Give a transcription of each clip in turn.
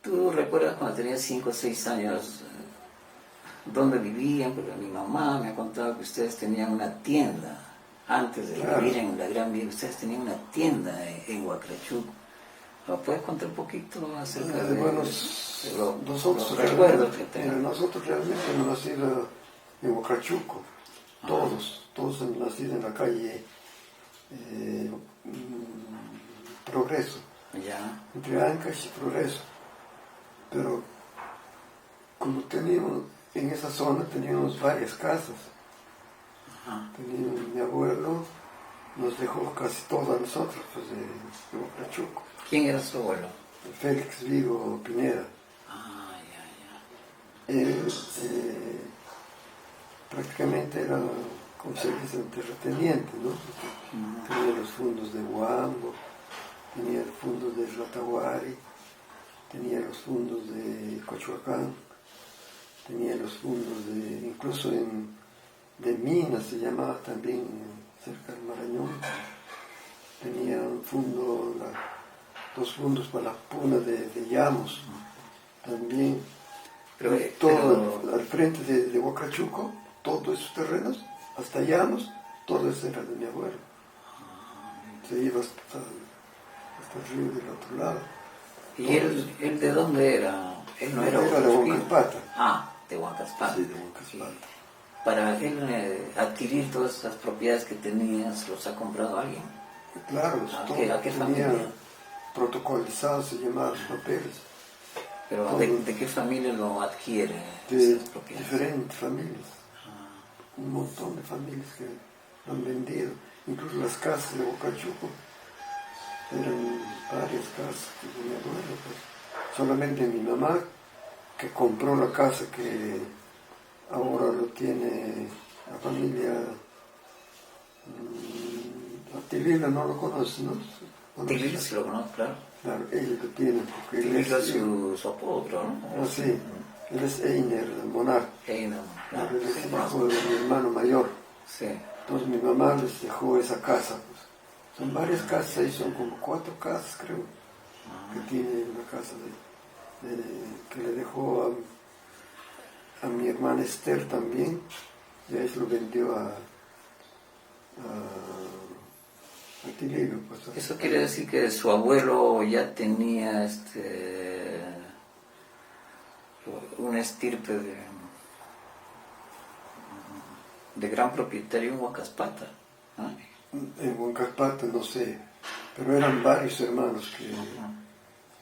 ¿Tú recuerdas cuando tenías 5 o 6 años dónde vivían? Porque mi mamá me ha contado que ustedes tenían una tienda. Antes de vivir en la Gran Vía, ustedes tenían una tienda en Huacrachuco. ¿Me puedes contar un poquito acerca de los recuerdos que tengan? Nosotros realmente hemos nacido en Huacrachuco. Todos hemos nacido en la calle Progreso. Ya. Entre Ancash y Progreso. Pero como teníamos, en esa zona teníamos varias casas. Mi abuelo nos dejó casi todo a nosotros, pues, de Huacrachuco. ¿Quién era su abuelo? Félix Vigo Pineda. Él prácticamente era, como se dice, un terrateniente, ¿no? Tenía los fondos de Huambo, tenía los fondos de Rataguari, tenía los fondos de Cochuacán, tenía los fondos de, incluso de Minas se llamaba también, cerca del Marañón. Tenía un fondo, 2 fondos para la puna de Llamos, también. Todo al frente de Huacrachuco, todos esos terrenos, hasta Llamos, todo eso era de mi abuelo. Se iba hasta el río del otro lado. ¿Y él de dónde era? Él no era de Huancaspata. De Huancaspata. Sí, de Huancaspata. Para él adquirir todas esas propiedades que tenías, ¿los ha comprado alguien? Claro, ¿A qué familia? Protocolizados, se llamaban los papeles. ¿Pero de qué familia lo adquiere? De diferentes familias. Un montón de familias que lo han vendido. Incluso las casas de Huacrachuco eran varias casas de mi abuelo. Pues. Solamente mi mamá, que compró la casa que ahora lo tiene la familia Tilila, no lo conoce, ¿no? Tilila sí lo conozco, claro. Claro, ellos lo tienen, porque él es su apodo, ¿no? Ah, sí, él es Einer Monar. Einer, claro. Él es hijo de mi hermano mayor. Sí. Entonces mi mamá les dejó esa casa. Pues. Son varias casas ahí, son como 4 casas, creo, que tiene una casa que le dejó a mi hermana Esther también, y ahí se lo vendió a Tililo. Pues. Eso quiere decir que su abuelo ya tenía una estirpe de gran propietario en Huancaspata. En Huancaspata no sé, pero eran varios hermanos que...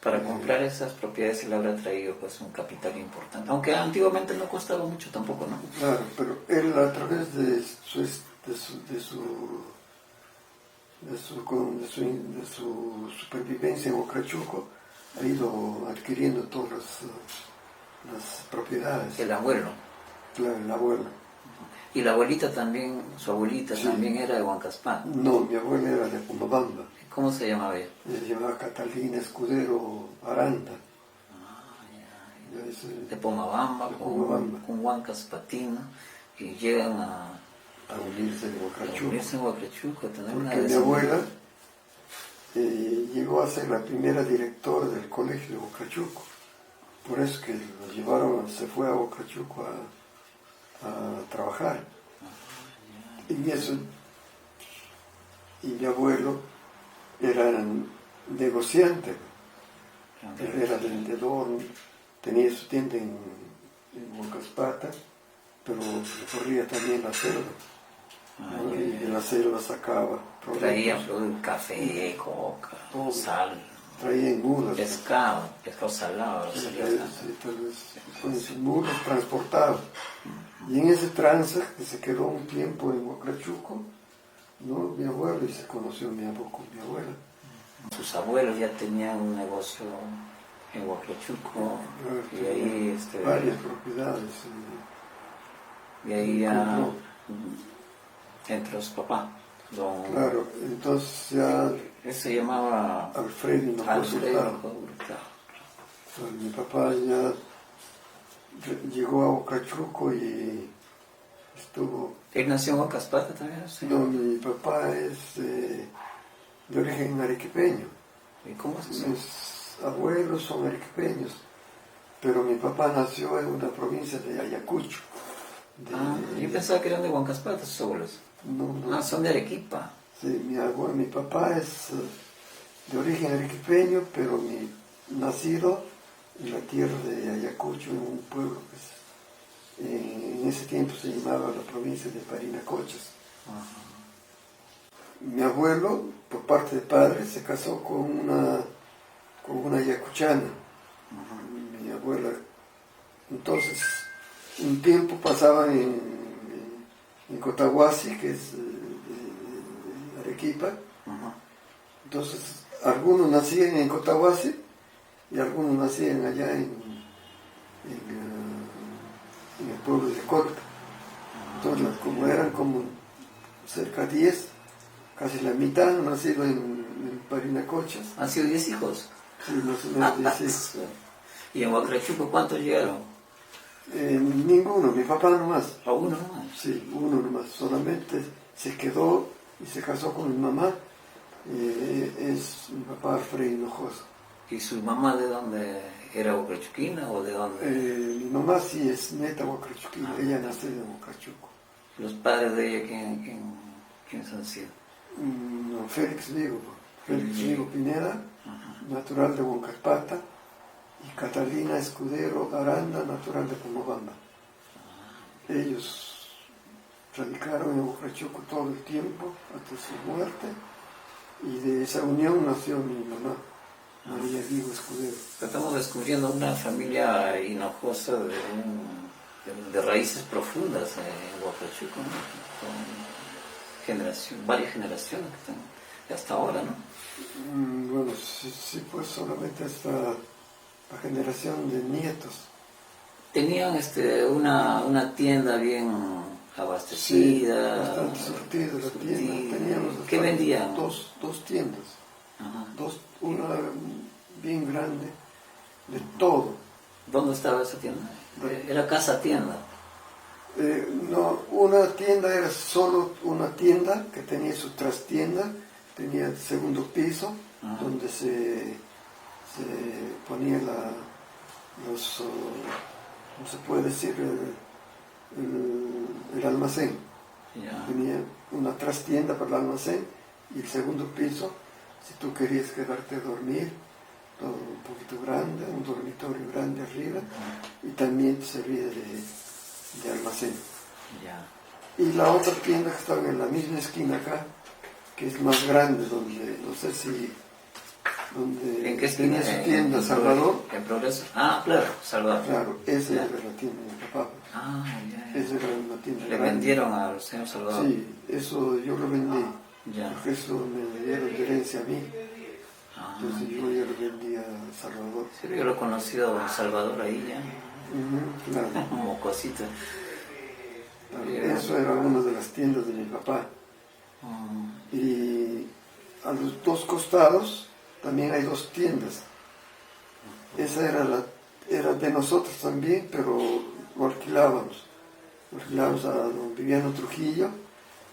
Para comprar esas propiedades él habrá traído pues un capital importante, aunque antiguamente no costaba mucho tampoco, ¿no? Claro, pero él a través de su supervivencia en Huacrachuco ha ido adquiriendo todas las propiedades. El abuelo. Claro, el abuelo. ¿Y la abuelita también, su abuelita sí. También era de Huancaspa? No, mi abuela era de Pomabamba. ¿Cómo se llamaba ella? Se llamaba Catalina Escudero Aranda. De Pomabamba, con Huancaspatina, y llegan a unirse en Huacrachuco. Porque mi abuela llegó a ser la primera directora del colegio de Huacrachuco. Por eso que lo llevaron, se fue a Huacrachuco a trabajar. Y mi abuelo era negociante, era vendedor, tenía su tienda en Huancaspata, pero recorría también la selva. Y de la selva sacaba productos. Traía café, coca, sal. Traía en mulas. Pescado salado. Con sus mulas transportaba. Y en ese trance, que se quedó un tiempo en Huacrachuco, ¿no? Mi abuelo, y se conoció mi abuelo con mi abuela. Sus abuelos ya tenían un negocio en Huacrachuco, y ahí varias propiedades. Y ahí ya entró su papá. Claro, entonces ya... Él se llamaba Alfredo Hurtado. Mi papá ya llegó a Huacrachuco y estuvo... ¿Él nació en Huancaspata también? ¿Sí? No, mi papá es de origen arequipeño. ¿Y cómo es eso? Mis abuelos son arequipeños. pero mi papá nació en una provincia de Ayacucho. Yo pensaba que eran de Huancaspato sus abuelos. No, Son de Arequipa. sí, mi papá es de origen arequipeño, pero nacido en la tierra de Ayacucho, en un pueblo que en ese tiempo se llamaba la provincia de Parinacochas. Mi abuelo, por parte de padre, se casó con una ayacuchana. Mi abuela, entonces, un tiempo pasaban en Cotahuasi, que es de Arequipa. Entonces, algunos nacían en Cotahuasi y algunos nacían allá en el pueblo de Cota. Entonces, como eran como cerca de 10, casi la mitad han nacido en Parinacochas. ¿Han sido 10 hijos? Sí, más o menos 10 hijos. ¿Y en Huacrachuco cuántos llegaron? Ninguno, mi papá nomás. ¿A uno nomás? Sí, uno nomás. Solamente se quedó y se casó con mi mamá. Es mi papá Alfredo Hinojosa. ¿Y su mamá de dónde era? ¿Huacrachuquina o de dónde? Mi mamá sí es neta huacrachuquina, ella nació en Huacachuco. ¿Los padres de ella quiénes han sido? No, Félix Vigo Pineda, natural de Huancapata, y Catalina Escudero Aranda, natural de Pomobamba. Ellos radicaron en Huacachuco todo el tiempo hasta su muerte, y de esa unión nació mi mamá, María Vigo Escudero. Estamos descubriendo una familia hinojosa de raíces profundas en Huacachuco, ¿no? Varias generaciones que están hasta ahora, ¿no? Bueno, sí, pues solamente hasta la generación de nietos. Tenían una tienda bien abastecida. Sí, bastante surtida la tienda. Teníamos ¿Qué vendían? Dos tiendas. Ajá. Una bien grande, de todo. ¿Dónde estaba esa tienda? Era casa tienda. No, una tienda era solo una tienda que tenía su trastienda, tenía el segundo piso, donde se ponía ¿cómo se puede decir? El almacén. Ya. Tenía una trastienda para el almacén y el segundo piso, si tú querías quedarte a dormir, todo un poquito grande, un dormitorio grande arriba, y también te servía de almacén. Ya. Y la otra tienda que estaba en la misma esquina acá, que es más grande, donde no sé si ¿En qué esquina? tenía su tienda Salvador. ¿En Progreso? Ah, claro, Salvador. Claro, esa Ya. era la tienda de mi papá. Ya. Esa era una tienda ¿Le grande. vendieron al señor Salvador? Sí, eso yo lo vendí. Ya. Porque eso me dieron de herencia a mí. Entonces yo ya lo vendí a Salvador. Sí, yo lo he conocido a Salvador ahí ya. Claro. Como cosita. Eso era una de las tiendas de mi papá. Y a los dos costados también hay dos tiendas. Esa era de nosotros también, pero lo alquilábamos. Lo alquilábamos a don Viviano Trujillo,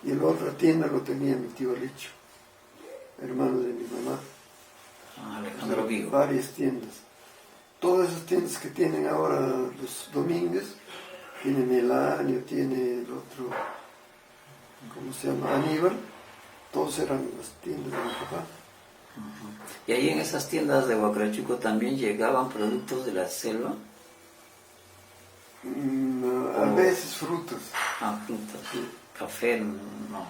y la otra tienda lo tenía mi tío Licho, hermano de mi mamá. Alejandro Vigo. Varias tiendas. Todas esas tiendas que tienen ahora los Domínguez, tiene Melanio, tiene el otro, ¿cómo se llama? Aníbal. Todos eran las tiendas de mi papá. ¿Y ahí en esas tiendas de Huacrachuco también llegaban productos de la selva? A veces frutas. Frutas. Sí. Café, no.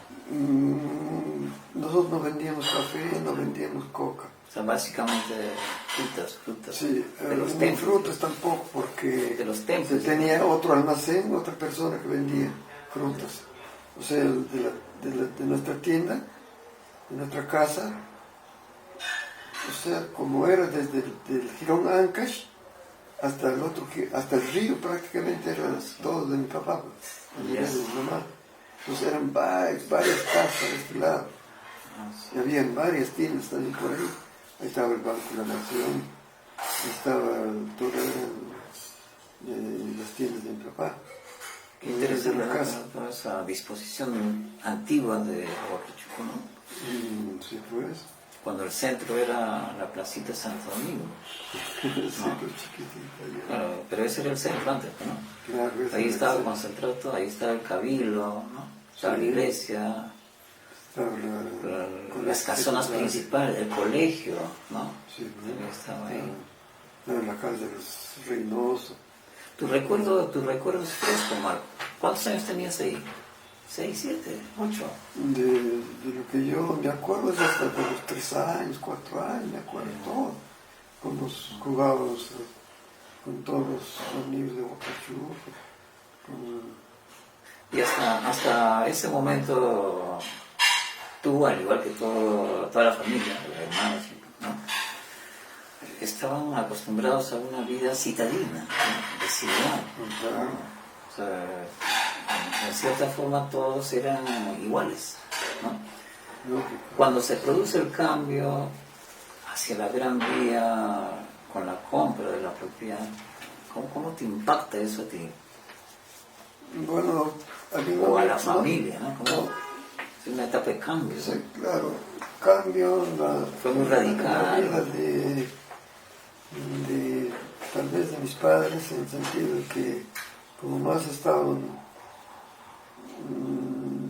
Nosotros no vendíamos café, no vendíamos coca. O sea, básicamente frutas. Sí, De los ni templos. frutas tampoco, porque De los templos. se tenía otro almacén, otra persona que vendía frutas. O sea, de nuestra tienda, de nuestra casa, o sea, como era desde el Girón Ancash hasta hasta el río, prácticamente era todo de mi papá, de mi mamá. Entonces eran varias casas de este lado. Y habían varias tiendas también por ahí. Ahí estaba el Banco de la Nación, ahí estaba todas las tiendas de mi papá. Qué interesante toda esa disposición antigua de Huacrachuco, ¿no? Sí, pues. cuando el centro era la placita Santo Domingo. Sí, ¿no? pues chiquitita ya. Claro, pero ese era el centro antes, ¿no? Claro, ese Ahí era estaba el- concentrado todo, ahí estaba el cabildo, ¿no? Estaba la Sí. iglesia, estaba la- con las la- casonas principales, el colegio, ¿no? Sí, También estaba ahí. en la calle de los Reynoso. Tu recuerdo es fresco, Marco. ¿Cuántos años tenías ahí? ¿6, 7, 8? De lo que yo me acuerdo es hasta de los 3 años, 4 años, me acuerdo todo. Como jugábamos con todos los amigos de Boca Chuca, con- Y hasta ese momento, tú, al igual que toda la familia, los hermanos, ¿no? Estaban acostumbrados a una vida citadina, ¿no? De ciudad. Claro. O sea, en cierta forma todos eran iguales, ¿no? lógico. Cuando se produce el cambio hacia la Gran Vía con la compra de la propiedad, ¿cómo te impacta eso a ti? Bueno, a mí O a la ¿no? familia, ¿no? Es una etapa de cambio. Sí, claro, cambio Fue muy radical. la vida de tal vez de mis padres, en el sentido de que como más estaban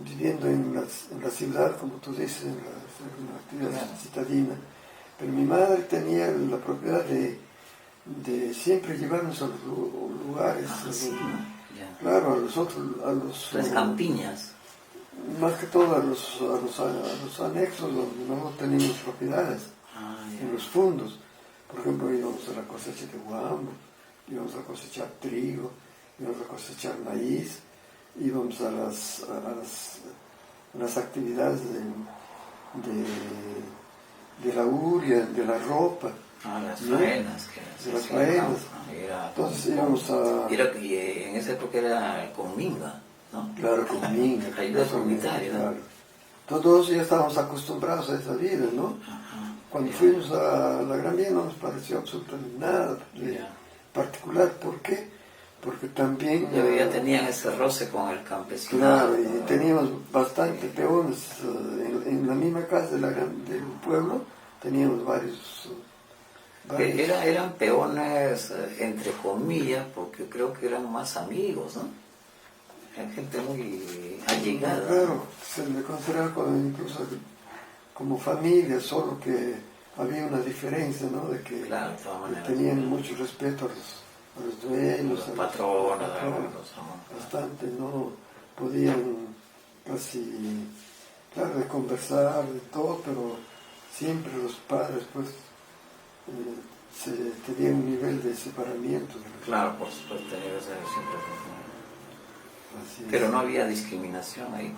viviendo en la ciudad, como tú dices, en la actividad citadina, pero mi madre tenía la propiedad de siempre llevarnos a los lugares, Sí, ¿no? Ya. claro, a los otros, a los Las campiñas. más que todo a los anexos donde no teníamos propiedades, Ah, en ya. los fondos. Por ejemplo, íbamos a la cosecha de guambo, íbamos a cosechar trigo, íbamos a cosechar maíz, íbamos a las actividades de la uria, de la ropa, Las ¿no? faenas. De las faenas. Entonces íbamos a... Y en esa época era con minga, ¿no? Claro, con minga. Ayuda comunitaria, ¿no? Claro. Todos ya estábamos acostumbrados a esa vida, ¿no? Ajá. Cuando Ya. fuimos a la Gran Vía no nos pareció absolutamente nada de Ya. particular. ¿Por qué? Porque también... Ya tenían ese roce con el campesinado. Claro, y teníamos bastante peones. En la misma casa del pueblo teníamos varios... Eran peones, entre comillas, porque creo que eran más amigos, ¿no? Eran gente muy allegada. Claro, se le consideraba incluso como familia, solo que había una diferencia, ¿no? De que, Claro, de todas que maneras. tenían mucho respeto a los dueños, Los a patronos, a los los amos. bastante, no podían casi, claro, de conversar, de todo, pero siempre los padres, pues, se tenían un nivel de separamiento. Claro, por supuesto, tenía esa siempre. Así es. Pero no había discriminación ahí.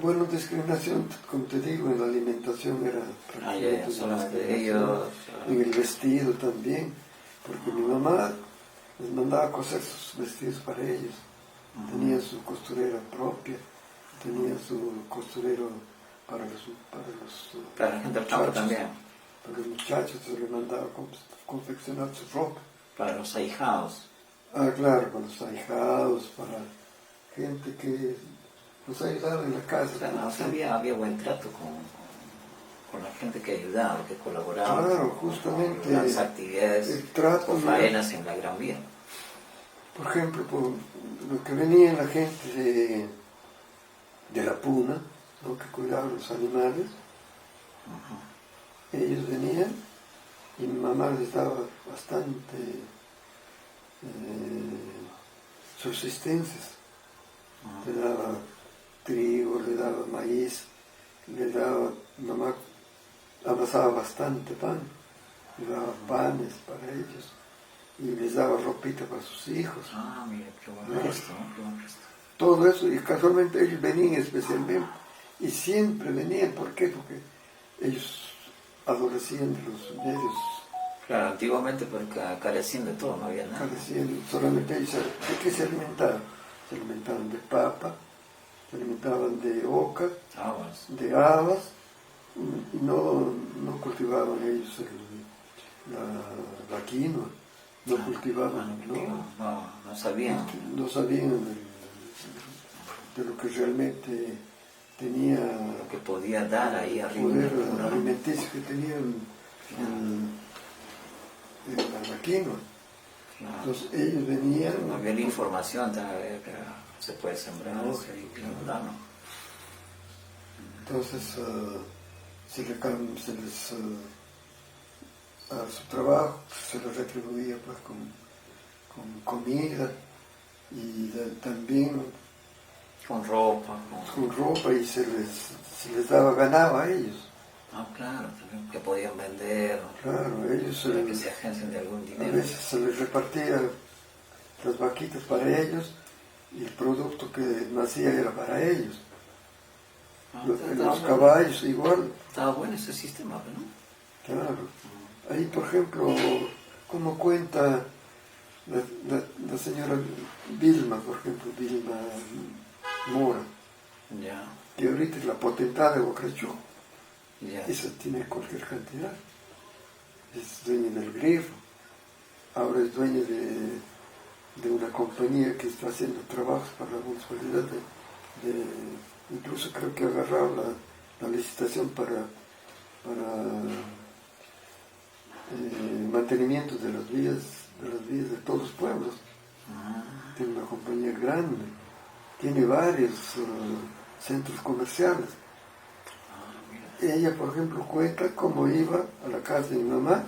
Bueno, discriminación, como te digo, en la alimentación era prácticamente solamente discriminación. ellos. En el vestido también, porque mi mamá les mandaba a coser sus vestidos para ellos. Tenía su costurera propia, tenía su costurero para Para la gente del campo muchachos. también. Para los muchachos se les mandaba confeccionar su ropa. Para los ahijados. Ah, claro, para los ahijados, para gente que nos ayudaba en la casa. O sea, no, o sea, había buen trato con la gente que ayudaba, que colaboraba. Claro, justamente En las actividades el trato, o faenas en la Gran Vía. por ejemplo, por lo que venía la gente de la puna, ¿no? Que cuidaba los animales, ellos venían y mi mamá les daba bastante subsistencias. Le daba trigo, le daba maíz, mamá amasaba bastante pan, le daba panes para ellos y les daba ropita para sus hijos. Ah, mira, qué bueno esto, ¿no? Qué bueno esto. Todo eso, y casualmente ellos venían especialmente, y siempre venían. ¿Por qué? Porque ellos adolecían de los medios, Claro, antiguamente porque carecían de todo, no había nada. carecían, solamente ellos, ¿de qué se alimentaban? Se alimentaban de papa, se alimentaban de oca, Habas. de habas, y no cultivaban ellos la quinoa, no cultivaban, No sabían. no sabían de lo que realmente tenía Lo que podía dar ahí arriba. poder ¿No? alimenticio que tenía el arraquino. Claro. Entonces ellos venían, No había la información también que se puede sembrar, y no, ¿no? entonces se les a su trabajo se les retribuía pues con comida y también Con ropa, con ropa y se les daba ganado a ellos. Ah, claro, también que podían vender, Claro, ellos para que se agencien de algún a dinero. veces se les repartía las vaquitas para ellos y el producto que nacía era para ellos. Ah, Los estaba bueno. caballos igual, Estaba bueno ese sistema, ¿no? claro. Ahí, por ejemplo, como cuenta la señora Vilma, por ejemplo, Vilma Mora, Ya, que ahorita es la potentada de Huacrachú. ya. Esa tiene cualquier cantidad. Es dueña del grifo. Ahora es dueña de una compañía que está haciendo trabajos para la municipalidad. Incluso creo que ha agarrado la licitación para mantenimiento de las vías de todos los pueblos. Tiene una compañía grande. Tiene varios centros comerciales. Ella, por ejemplo, cuenta cómo iba a la casa de mi mamá,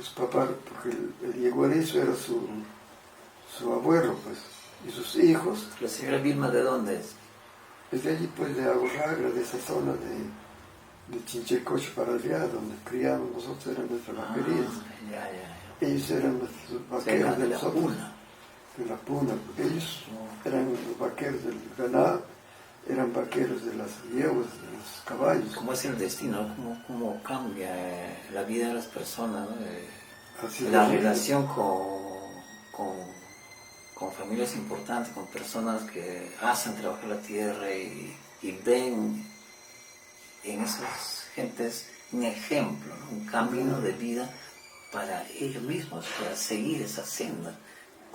su papá, porque el yeguarizo era su abuelo, pues, y sus hijos. ¿La señora Vilma de dónde es? Es de allí, pues, de Agorragra, de esa zona de Chinchecoche para allá, donde criamos nosotros, eran nuestras vaquerías. Ya. Ellos eran nuestros Cerca vaqueros de la nosotros, Puna. de la Puna. Ellos eran los vaqueros del ganado, eran vaqueros de las yeguas, de los caballos. ¿Cómo es el destino? ¿Cómo cambia la vida de las personas? ¿No? Así La es. relación con familias importantes, con personas que hacen trabajar la tierra y ven en esas gentes un ejemplo, ¿no? Un camino de vida para ellos mismos, para seguir esa senda.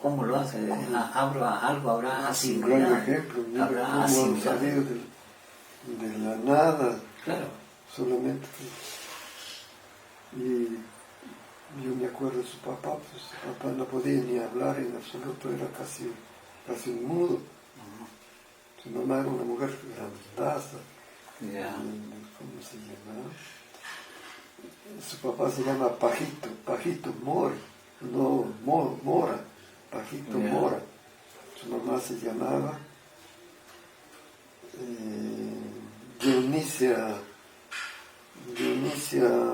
¿Cómo lo hacen? Algo habrá Un asimilado. gran ejemplo, mira Habrá cómo han asimilado. salido de la nada, Claro. solamente. Y yo me acuerdo de su papá, pues su papá no podía ni hablar en absoluto, era casi un mudo. Su mamá era una mujer grandaza, Ya. ¿cómo se llama? Su papá se llama Pajito Mora, no Mora, Pajito Ya. Mora. Su mamá se llamaba Dionisia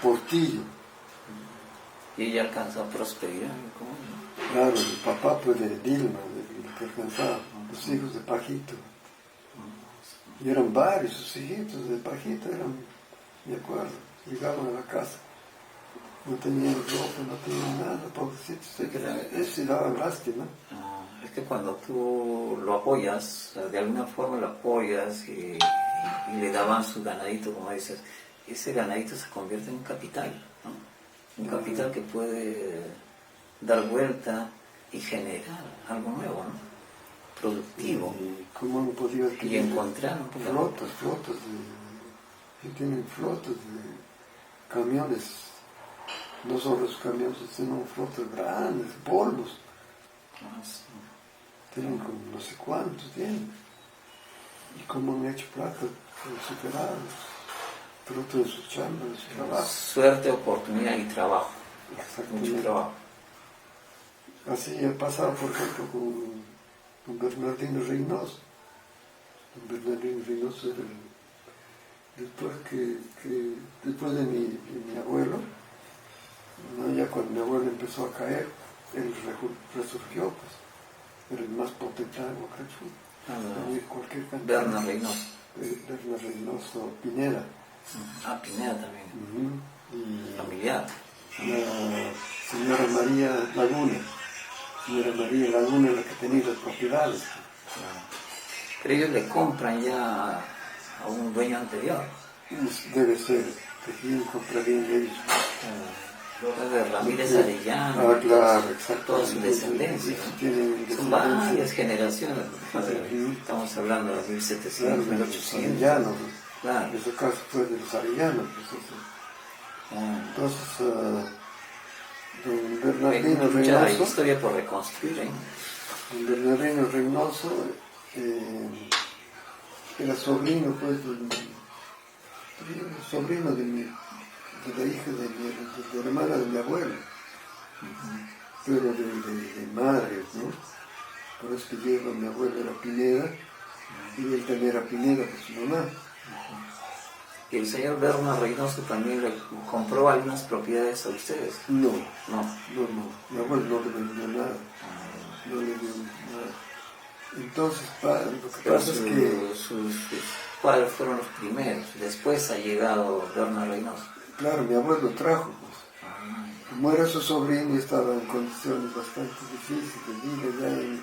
Portillo. Y ella alcanzó a prosperar. ¿Cómo? Claro, el papá pues de Dilma, del que alcanzaba, los hijos de Pajito. Y eran varios, sus hijitos de Pajito eran, me acuerdo, llegaban a la casa. No tenían ropa, no tenían nada, pobrecitos. Eso sí daba lástima. Es que cuando tú lo apoyas, de alguna forma lo apoyas y le daban su ganadito, como dices, ese ganadito se convierte en un capital, ¿no? Un capital que puede dar vuelta y generar algo nuevo, ¿no? Productivo. Y cómo han podido Y adquirir encontrar flotas tienen flotas de camiones, no solo los camiones, sino flotas grandes, polvos. Tienen como no sé cuántos tienen. Y cómo han hecho plata, superados, fruto de su chamba, de su trabajo. Suerte, oportunidad y trabajo. Exactamente. Mucho trabajo. Así ha pasado, por ejemplo, con Bernardino Reynoso. Bernardino Reynoso era después de mi abuelo, ¿no? Ya cuando mi abuelo empezó a caer, él resurgió, pues. Era el más potentado de Huacrachú. Cualquier cantidad. Bernard Reynoso. Bernard Reynoso Pineda. Pineda también. Y Familiar. la señora María Laguna. Señora María Laguna es la que tenía las propiedades. Pero ellos le compran ya a un dueño anterior. Debe ser, que quieren comprar bien ellos. de Ramírez Arellano, Ah, claro, exacto. toda su descendencia. Tienen Son descendencia. varias generaciones. Ujú. Estamos hablando de Claro, 1700, de los 1800. arellanos. Claro. En ese caso fue de los arellanos. Pues, eso. Entonces, don Hay Bernardino mucha Reynoso, historia por reconstruir, ¿eh? don Bernardino Reynoso era sobrino, pues, sobrino de la hija de la hermana de mi abuelo, pero de madre, ¿no? Por eso que lleva, mi abuelo era Pineda, y él también era Pineda por su mamá. Y el señor Berna Reynoso también le compró algunas propiedades a ustedes. No, No. mi abuelo no le vendió nada, no le dio nada. Entonces, lo que Pero pasa es que, sus padres fueron los primeros. Después ha llegado Berna Reynoso. claro, mi abuelo trajo, pues. Como era su sobrino y estaba en condiciones bastante difíciles,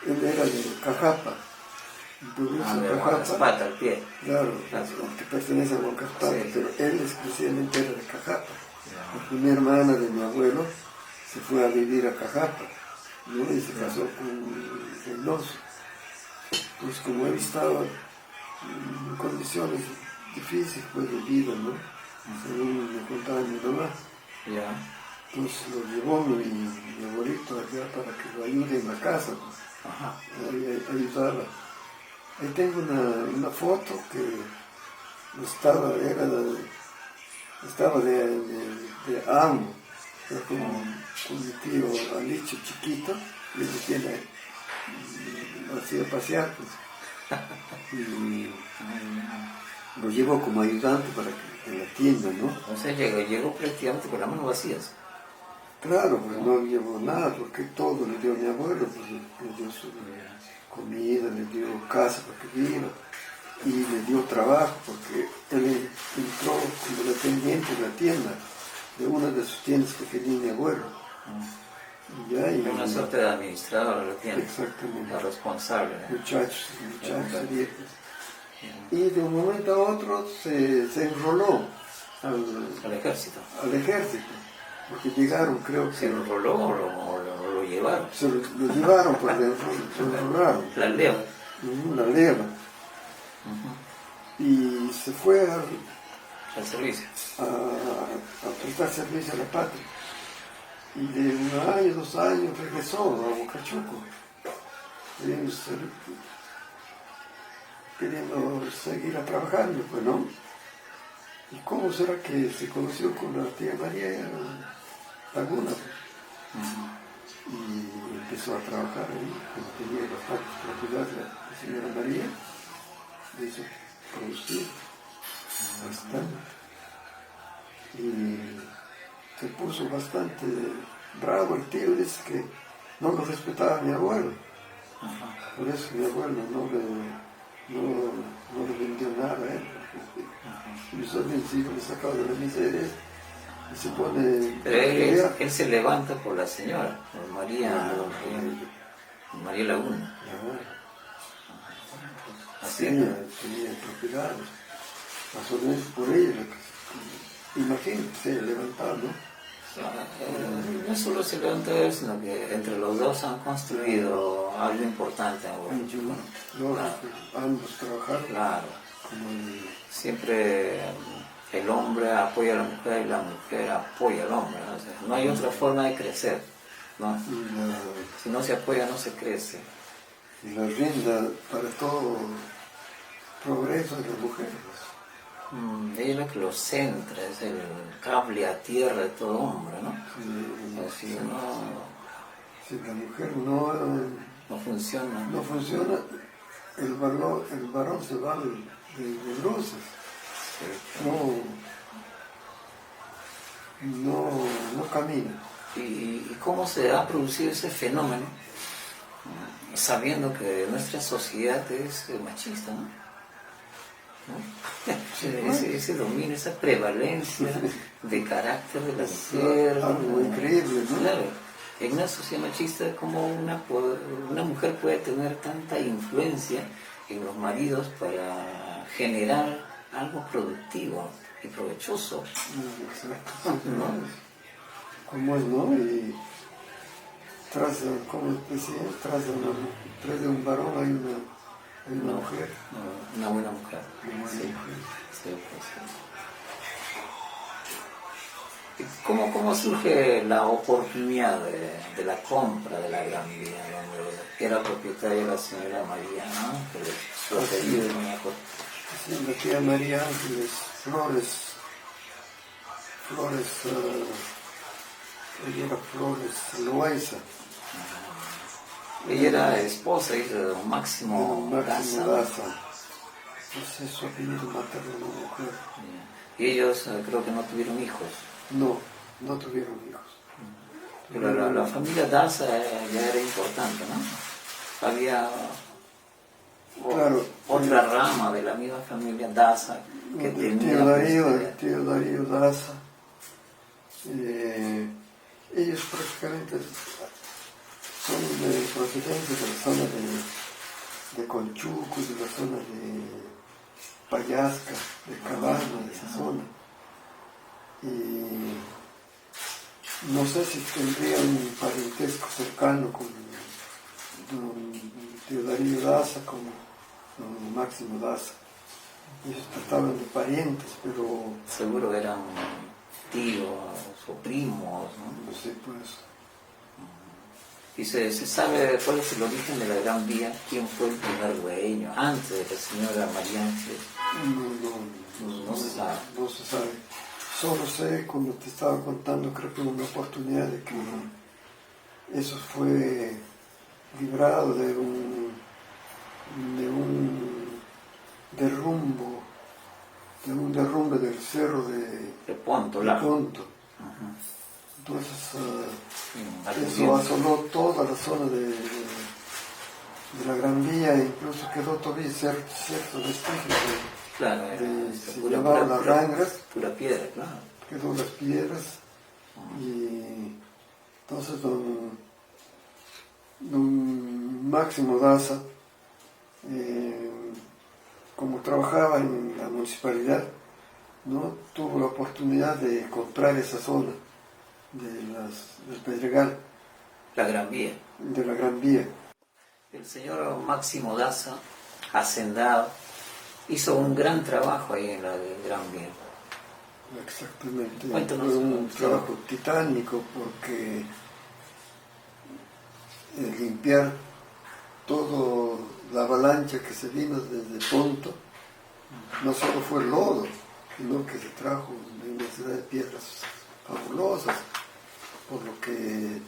él era de Cajapa, en provincia de De Cajapa, Huacaspata, al pie. claro, Claro. que pertenece a Huacaspata, Sí. pero él exclusivamente era de Cajapa. La primera hermana de mi abuelo se fue a vivir a Cajapa, ¿no? Y se casó con Reynoso. Pues como él estaba en condiciones difíciles, pues, de vida, ¿no? Según me contaba mi mamá. Ya. Entonces lo llevó mi abuelito allá para que lo ayude en la casa, pues, Ajá. ayudaba. Ahí tengo una foto que estaba de amo, era como con mi tío Alicho chiquito, y él lo hacía pasear, pues, y lo llevó como ayudante para que en la tienda, ¿no? O sea, llegó prácticamente con las manos vacías. Claro, pues no llevó nada, porque todo le dio a mi abuelo, pues le dio su comida, le dio casa para que viva, y le dio trabajo, porque él entró como dependiente de la tienda, de una de sus tiendas que tenía mi abuelo. Y ya, y Una suerte de administrador de la tienda. exactamente, La responsable. muchachos, viejos. Y de un momento a otro se enroló Al ejército. al ejército, porque llegaron, creo ¿Se que lo roló o lo llevaron? se lo llevaron, pues se enrolaron, La leva. la leva, y se fue Al servicio. a prestar servicio a la patria. Y de un año, 2 años regresó a Huacachuco, queriendo seguir a trabajando, pues, ¿no? ¿Y cómo será que se conoció con la tía María Laguna? Y empezó a trabajar ahí, como tenía bastantes propiedades la señora María, le hizo producir bastante. Y se puso bastante bravo el tío, dice que no lo respetaba a mi abuelo. Por eso mi abuelo no le vendió nada a él. Y mis hijos le sacaba de la miseria y se pone Pero a pelear. él se levanta por la señora, por María Laguna. Así es. Tenía propiedades. Razones por ella. Imagínate, se levantaba, ¿no? No solo se levanta él, sino que entre los dos han construido algo importante ahora. Ambos trabajaron. Claro. Como Siempre el hombre apoya a la mujer y la mujer apoya al hombre, ¿no? O sea, no hay otra forma de crecer, ¿no? Si no se apoya, no se crece. y la rienda para todo progreso de las mujeres. Ella es la que lo centra, es el cable a tierra de todo hombre, ¿no? Si Si la mujer no funciona. no funciona, el varón se va de bruces. No camina. ¿Y cómo se ha producido ese fenómeno? Sabiendo que nuestra sociedad es machista, ¿no? Ese dominio, esa prevalencia de carácter de la mujer. Algo increíble, ¿no? Claro, en una sociedad machista, ¿cómo una mujer puede tener tanta influencia en los maridos para generar algo productivo y provechoso? Exacto. ¿No? como es, ¿no? Y tras, como decía, tras de un varón hay una mujer. Una buena mujer. Una buena Sí. mujer. Sí, pues, sí. ¿Y cómo surge la oportunidad de la compra de la Gran Vía, donde era propietaria la señora María Ángeles, su apellido no me acuerdo? Sí, la tía María Ángeles ella era Flores Loaiza. Ella era esposa, hija de don Máximo Máximo Daza. Daza. No sé su apellido materno, no me acuerdo. Y ellos creo que no tuvieron hijos. No tuvieron hijos. Pero la familia Daza ya era importante, ¿no? Había Claro, otra rama de la misma familia Daza que el tenía... tío Darío Daza, ellos prácticamente son de procedencia de la zona de Conchuco, de la zona de Payasca, de Cabana, de esa zona. Y no sé si tendrían un parentesco cercano con don tío Darío Daza, con don Máximo Daza. Ellos trataban de parientes, pero Seguro eran tíos o primos, ¿no? no sé, pues. Y se sabe cuál es el origen de la Gran Vía, quién fue el primer dueño, antes de la señora María Ángeles. No se sabe. No se sabe. Solo sé, como te estaba contando, creo que una oportunidad de que eso fue librado de un derrumbe del cerro De Ponto, de Lajo. Ponto. Entonces, eso Aluvión. asoló toda la zona de la Gran Vía e incluso quedó todavía ciertos vestigios Claro, se pura, llamaban las rangras, pura piedra, claro. quedó las piedras y entonces don Máximo Daza, como trabajaba en la municipalidad, ¿no? Tuvo la oportunidad de comprar esa zona del Pedregal, La Gran Vía. de la Gran Vía. El señor Máximo Daza, hacendado, hizo un gran trabajo ahí en la Gran Vía. Exactamente. Cuéntanos, Fue un sí. trabajo titánico porque limpiar toda la avalancha que se vino desde Ponto, no solo fue lodo, sino que se trajo de una cantidad de piedras fabulosas, por lo que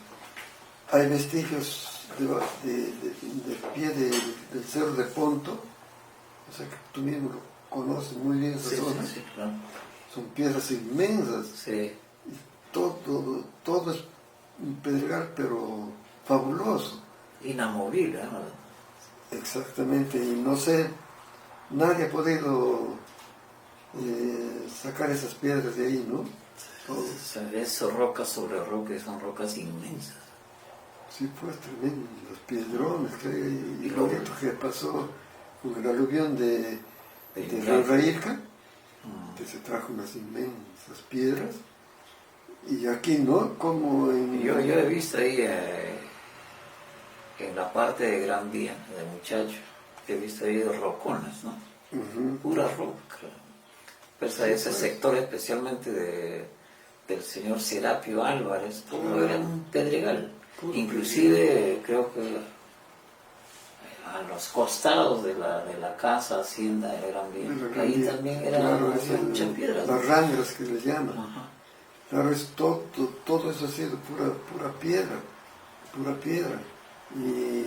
hay vestigios del pie del cerro de Ponto, o sea que tú mismo lo conoces muy bien esa zona. Sí, claro. Son piedras inmensas, Sí. todo es un pedregal, pero fabuloso. Inamovible, ¿no? Exactamente, y no sé, nadie ha podido sacar esas piedras de ahí, ¿no? Es roca sobre roca y son rocas inmensas. Sí, pues tremendo, los piedrones, y lo bonito que pasó con el aluvión de Ranrailca, que se trajo unas inmensas piedras, y aquí, ¿no? Como en... Yo he visto ahí en la parte de Gran Vía, de muchacho, he visto ahí roconas, ¿no? Pura roca. Pero ese sector especialmente del señor Serapio Álvarez, todo era un pedregal. Inclusive creo que a los costados de la casa, hacienda de Gran Vía, ahí también era mucha piedra. Las rangras que le llaman. Ajá. Claro, todo eso ha sido pura piedra. Y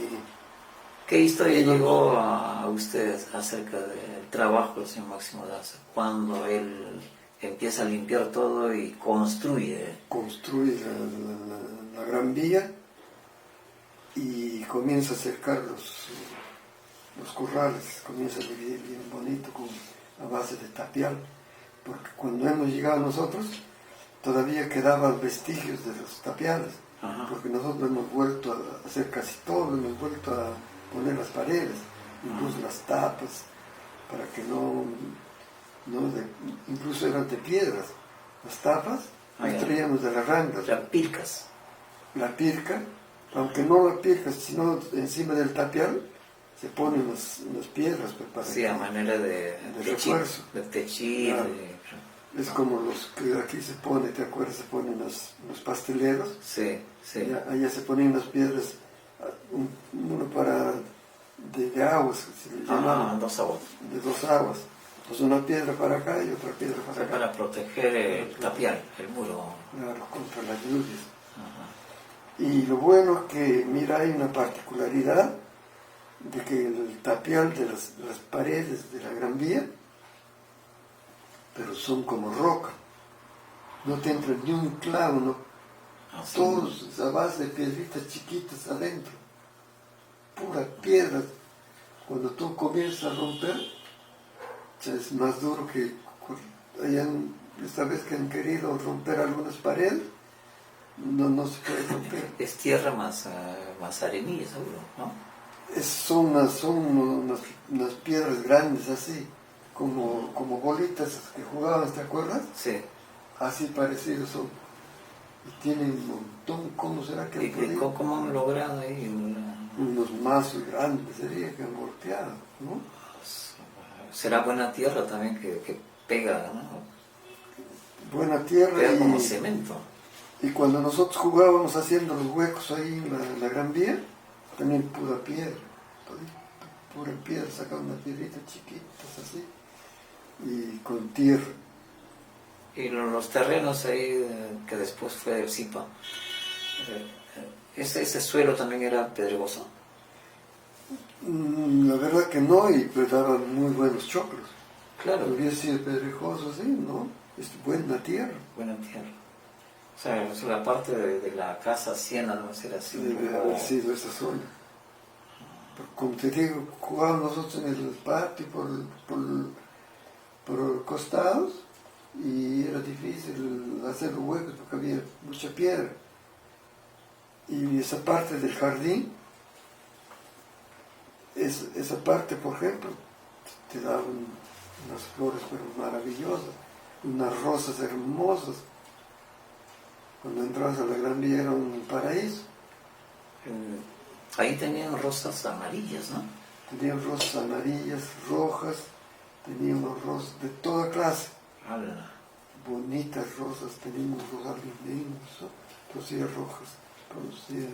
¿Qué historia llegó a ustedes acerca del trabajo del señor Máximo Daza cuando él empieza a limpiar todo y construye? Construye la Gran Vía y comienza a cercar los corrales, comienza a vivir bien bonito a base de tapial, porque cuando hemos llegado nosotros todavía quedaban vestigios de los tapiales. Ajá. Porque nosotros hemos vuelto a hacer casi todo, hemos vuelto a poner las paredes, incluso las tapas, para que incluso eran de piedras. Las tapas, abríamos de las randas. Las pircas. La pirca, aunque no la pirca, sino encima del tapial, se ponen unas piedras pues, para Sí, a manera de refuerzo. De techir. Claro. Es como los que aquí se pone, ¿te acuerdas? Se ponen los pasteleros. Sí, sí. Allá se ponen unas piedras, uno para de aguas, se le llama, Dos aguas. de 2 aguas. Pues una piedra para acá y otra piedra O para sea, acá. para proteger el tapial, el muro. Claro, contra las lluvias. Ajá. Y lo bueno es que, mira, hay una particularidad de que el tapial de las paredes de la Gran Vía, pero son como roca. No te entra ni un clavo, ¿no? Así. Todos a base de piedritas chiquitas adentro. Pura piedra. Cuando tú comienzas a romper, es más duro que esta vez que han querido romper algunas paredes, no se puede romper. Es tierra más arenilla, seguro, ¿no? Son unas piedras grandes así, como bolitas que jugaban, ¿te acuerdas? Sí. Así parecidos son. Y tienen un montón, ¿cómo será que han ¿Y podido? cómo han logrado ahí? Unos mazos grandes sería que han golpeado, ¿no? Será buena tierra también que pega, ¿no? Buena tierra Pega como cemento. y cuando nosotros jugábamos haciendo los huecos ahí en la Gran Vía, también pura piedra, pura piedra, sacaban unas piedritas chiquitas así, y con tierra. Y los terrenos ahí que después fue el Zipa, ese suelo también era pedregoso. La verdad que no, y pues daban muy buenos choclos. Claro. Hubiera sido pedregoso así, ¿no? Es buena tierra. Buena tierra. O sea, la parte de la casa Siena no ser así. Debe haber sido esa zona. Pero como te digo, jugábamos nosotros en el patio por los costados y era difícil hacer los huecos porque había mucha piedra. Y esa parte del jardín, esa parte, por ejemplo, te daban unas flores pero maravillosas, unas rosas hermosas. Cuando entrabas a la Gran Vía era un paraíso. Ahí tenían rosas amarillas, ¿no? Tenían rosas amarillas, rojas, teníamos rosas de toda clase. ¡Hala! Bonitas rosas, teníamos rosas lindas, producía rojas, producía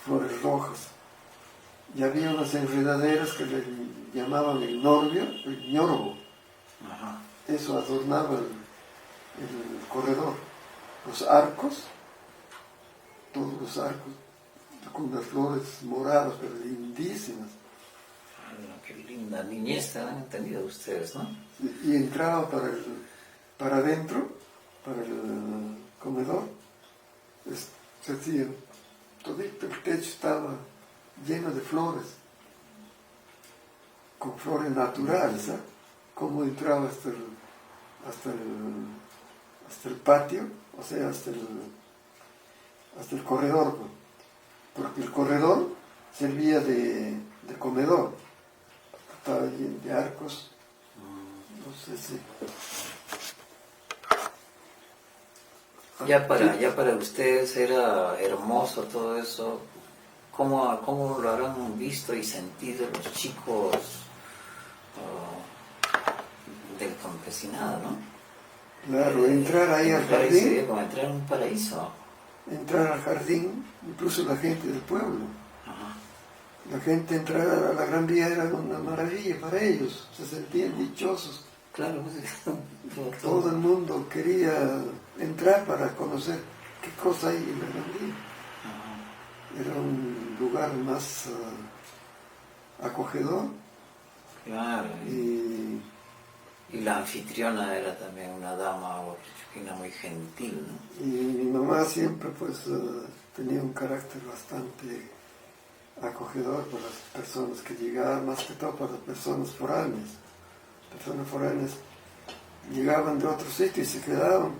flores rojas. Y había unas enredaderas que le llamaban el ñorbo. Ajá. Eso adornaba el corredor. Los arcos, todos los arcos, con las flores moradas, pero lindísimas. ¡Hala! ¡Qué linda niñez han tenido ustedes, ¿no? Y entraba para adentro, para el comedor, se hacía, todito el techo estaba lleno de flores, con flores naturales, ¿eh? Como entraba hasta el patio, o sea, hasta el corredor, porque el corredor servía de comedor, estaba lleno de arcos, no sé si... Ya para ustedes era hermoso todo eso. ¿Cómo lo habrán visto y sentido los chicos del campesinado, no? Claro, entrar ahí al Entrar ahí jardín, sería como entrar en un paraíso. entrar al jardín, incluso la gente del pueblo. Ajá. La gente entrar a la Gran Vía era una maravilla para ellos, se sentían dichosos. Claro, Todo el mundo quería entrar para conocer qué cosa hay en la Gran Vía. Ajá. Era un lugar más acogedor. Claro. Y Y la anfitriona era también una dama huarchuquina muy gentil, ¿no? y mi mamá siempre pues tenía un carácter bastante acogedor para las personas que llegaban, más que todo para las personas foráneas. Personas foráneas llegaban de otro sitio y se quedaban.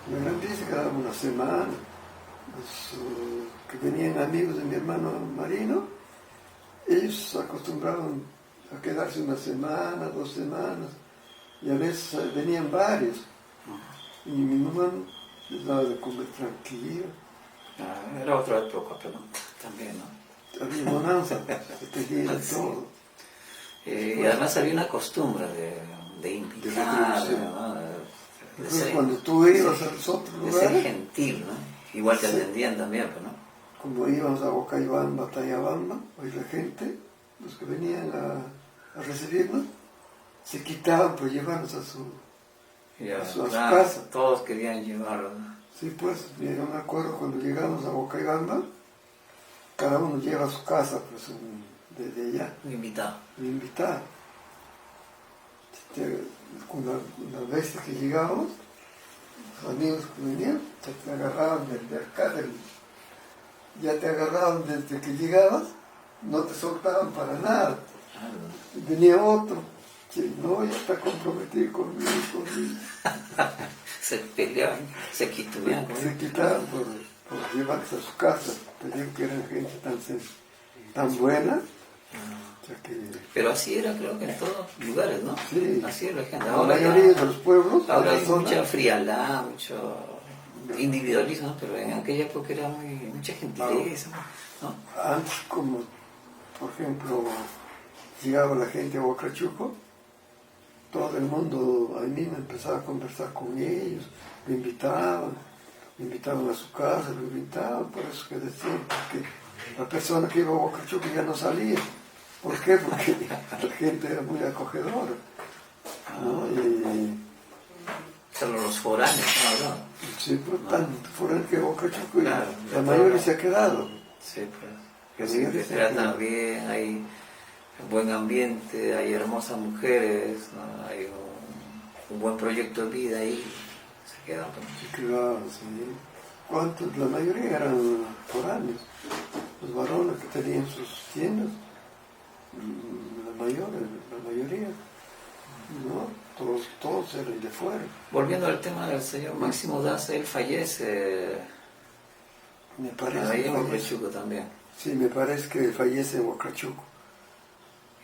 En la Gran Vía se quedaban una semana. Los que venían amigos de mi hermano Marino, ellos acostumbraban a quedarse una semana, 2 semanas, y a veces venían varios. Y mi mamá les daba de comer tranquilo. Era otra época, pero también, ¿no? Había bonanza, se tenía Sí. todo. Y además había una costumbre de invitar, ¿no? De Entonces, cuando tú ibas a los otros de ser lugares, gentil, ¿no? Igual te sí, atendían también, pues, ¿no? como íbamos a Bocaibamba, Tayabamba, pues la gente, los que venían a recibirnos, se quitaban por llevarnos a su Claro, casa. todos querían llevarlo, ¿no? Sí, pues, yo me acuerdo cuando llegamos a Bocaibamba, cada uno lleva a su casa, pues, desde allá, Un invitado. un invitado. Una vez que llegábamos, los amigos que venían, te agarraban de acá, ya te agarraban desde que llegabas, no te soltaban para nada. Venía otro, que no, ya está comprometido conmigo. Se peleaban, se quitaban. Se quitaban por llevarse a su casa. Te digo que eran gente tan buena. O sea que, pero así era, creo que en todos lugares, ¿no? sí, así era la gente. la mayoría de los pueblos, ahora de la hay zona, mucha frialdad, mucho individualismo, pero en aquella época era mucha gentileza, ¿no? antes como, por ejemplo, llegaba la gente a Huacrachuco, todo el mundo ahí mismo empezaba a conversar con ellos, me invitaban a su casa, lo invitaban, por eso que decían que la persona que iba a Huacrachuco ya no salía. ¿Por qué? Porque la gente era muy acogedora, ¿no? Y, solo los foráneos, ¿no? sí, pues tanto fueron que Huacrachuco, Claro, la mayoría se ha quedado. Sí, pues. Que sí, que se tratan bien, hay buen ambiente, hay hermosas mujeres, ¿no? Hay un buen proyecto de vida ahí, se quedan. Pues. Se quedaban, sí. ¿Cuántos? La mayoría eran foráneos, los varones que tenían sus tiendas, la mayoría, ¿no? Todos eran de fuera. Volviendo al tema del señor Máximo Daza, él fallece, Me parece ahí que en fallece. Huachuco también. Sí, me parece que fallece en Huacrachuco.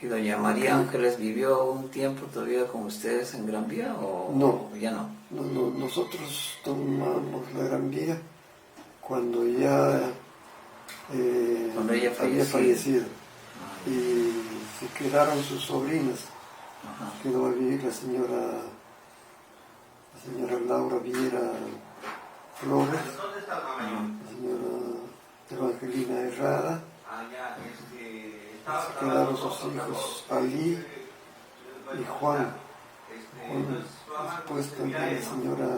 ¿Y doña María Ángeles vivió un tiempo todavía con ustedes en Gran Vía o No. ya no? Nosotros tomamos la Gran Vía cuando ya Cuando ella había falleció. fallecido. Y se quedaron sus sobrinas. Ajá. Quedó a vivir la señora Laura Viera Flores, la señora Evangelina Herrada, se quedaron sus hijos Ali y Juan. Después también la señora,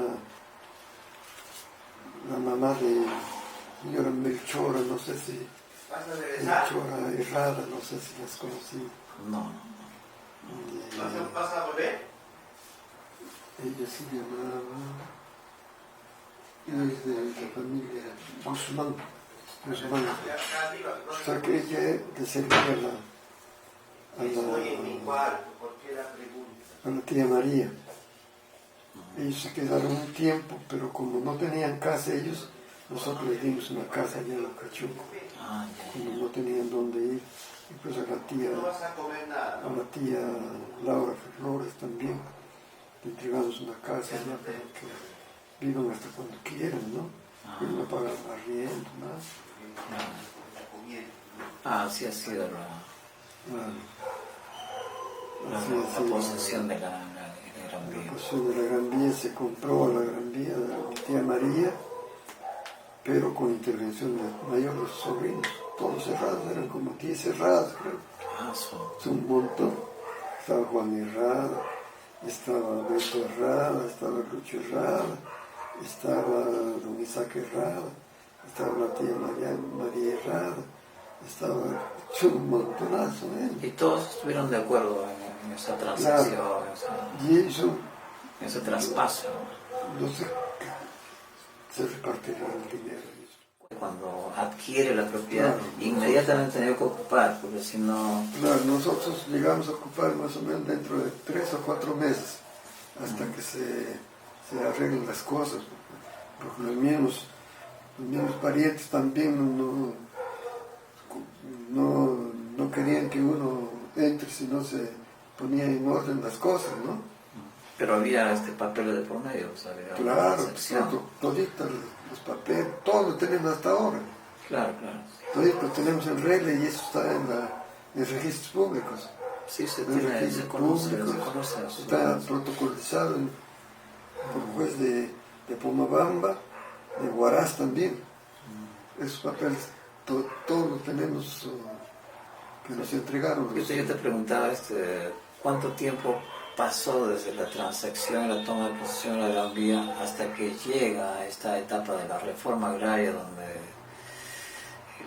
la mamá de señora Melchora, no sé si Melchora Herrada, no sé si las conocí. No. Ella se llamaba, es de la familia Guzmán. O sea que ella le servía a la tía María. Ellos se quedaron un tiempo, pero como no tenían casa ellos, nosotros les dimos una casa allá en Huacachuco, cuando no tenían dónde ir. Y pues a la tía Laura Flores también le entregamos una casa allá para que vivan hasta cuando quieran, ¿no? Y no pagan arriendo, nada. Así ha sido la Así, posesión de la Gran Vía. La posesión de la Gran Vía, se compró a la Gran Vía de la tía María, pero con intervención de mayor de sus sobrinos. Todos cerrados, eran como 10 cerrados, creo. Es un montón. Estaba Juan Herrada, estaba Beto Herrada, estaba Lucho Herrada, estaba don Isaac Herrada, estaba la tía María Herrada, estaba un montonazo, ¿eh? Y todos estuvieron de acuerdo en esa transacción, Claro. Y ellos, en ese traspaso. no sé, se repartirán el dinero. Cuando adquiere la propiedad, inmediatamente tenía que ocupar, porque si no... Claro, nosotros llegamos a ocupar más o menos dentro de 3 o 4 meses, hasta que se arreglen las cosas, porque los mismos parientes también no querían que uno entre si no se ponía en orden las cosas, ¿no? Pero había papeles de por medio, o sea, había una Claro, transacción. toditos los papeles, todo lo tenemos hasta ahora. Claro, claro. Todito lo tenemos en regla y eso está en registros públicos. Sí, se En tiene, se registros conoce, se públicos, conoce. está protocolizado por juez de Pomabamba, de Huaraz también. Esos papeles, todos los tenemos que nos entregaron. Yo te preguntaba, ¿cuánto tiempo pasó desde la transacción y la toma de posesión de la Gran Vía hasta que llega a esta etapa de la reforma agraria donde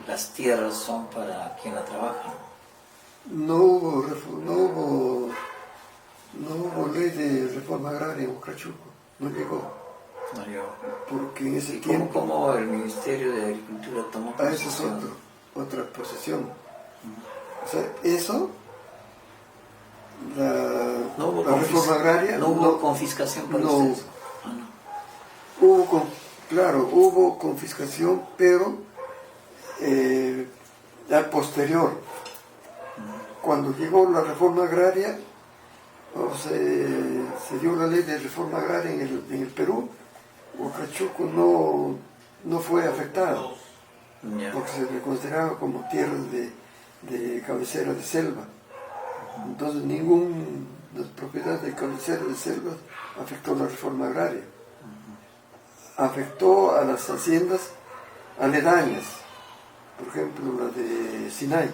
las tierras son para quien la trabaja? No hubo ley de reforma agraria en Huacachuco, no llegó. No, yo. Porque en ese ¿Y tiempo... cómo el Ministerio de Agricultura tomó esa es posesión? otra posesión. O sea, eso, la reforma agraria... ¿No hubo confiscación para ustedes? Ah, no. Claro, hubo confiscación, pero ya posterior. Cuando llegó la reforma agraria, se dio la ley de reforma agraria en el Perú, Huacachuco no fue afectado, porque se le consideraba como tierras de cabecera de selva. Entonces las propiedades de cabecera de selva afectó la reforma agraria. Afectó a las haciendas aledañas, por ejemplo la de Sinay.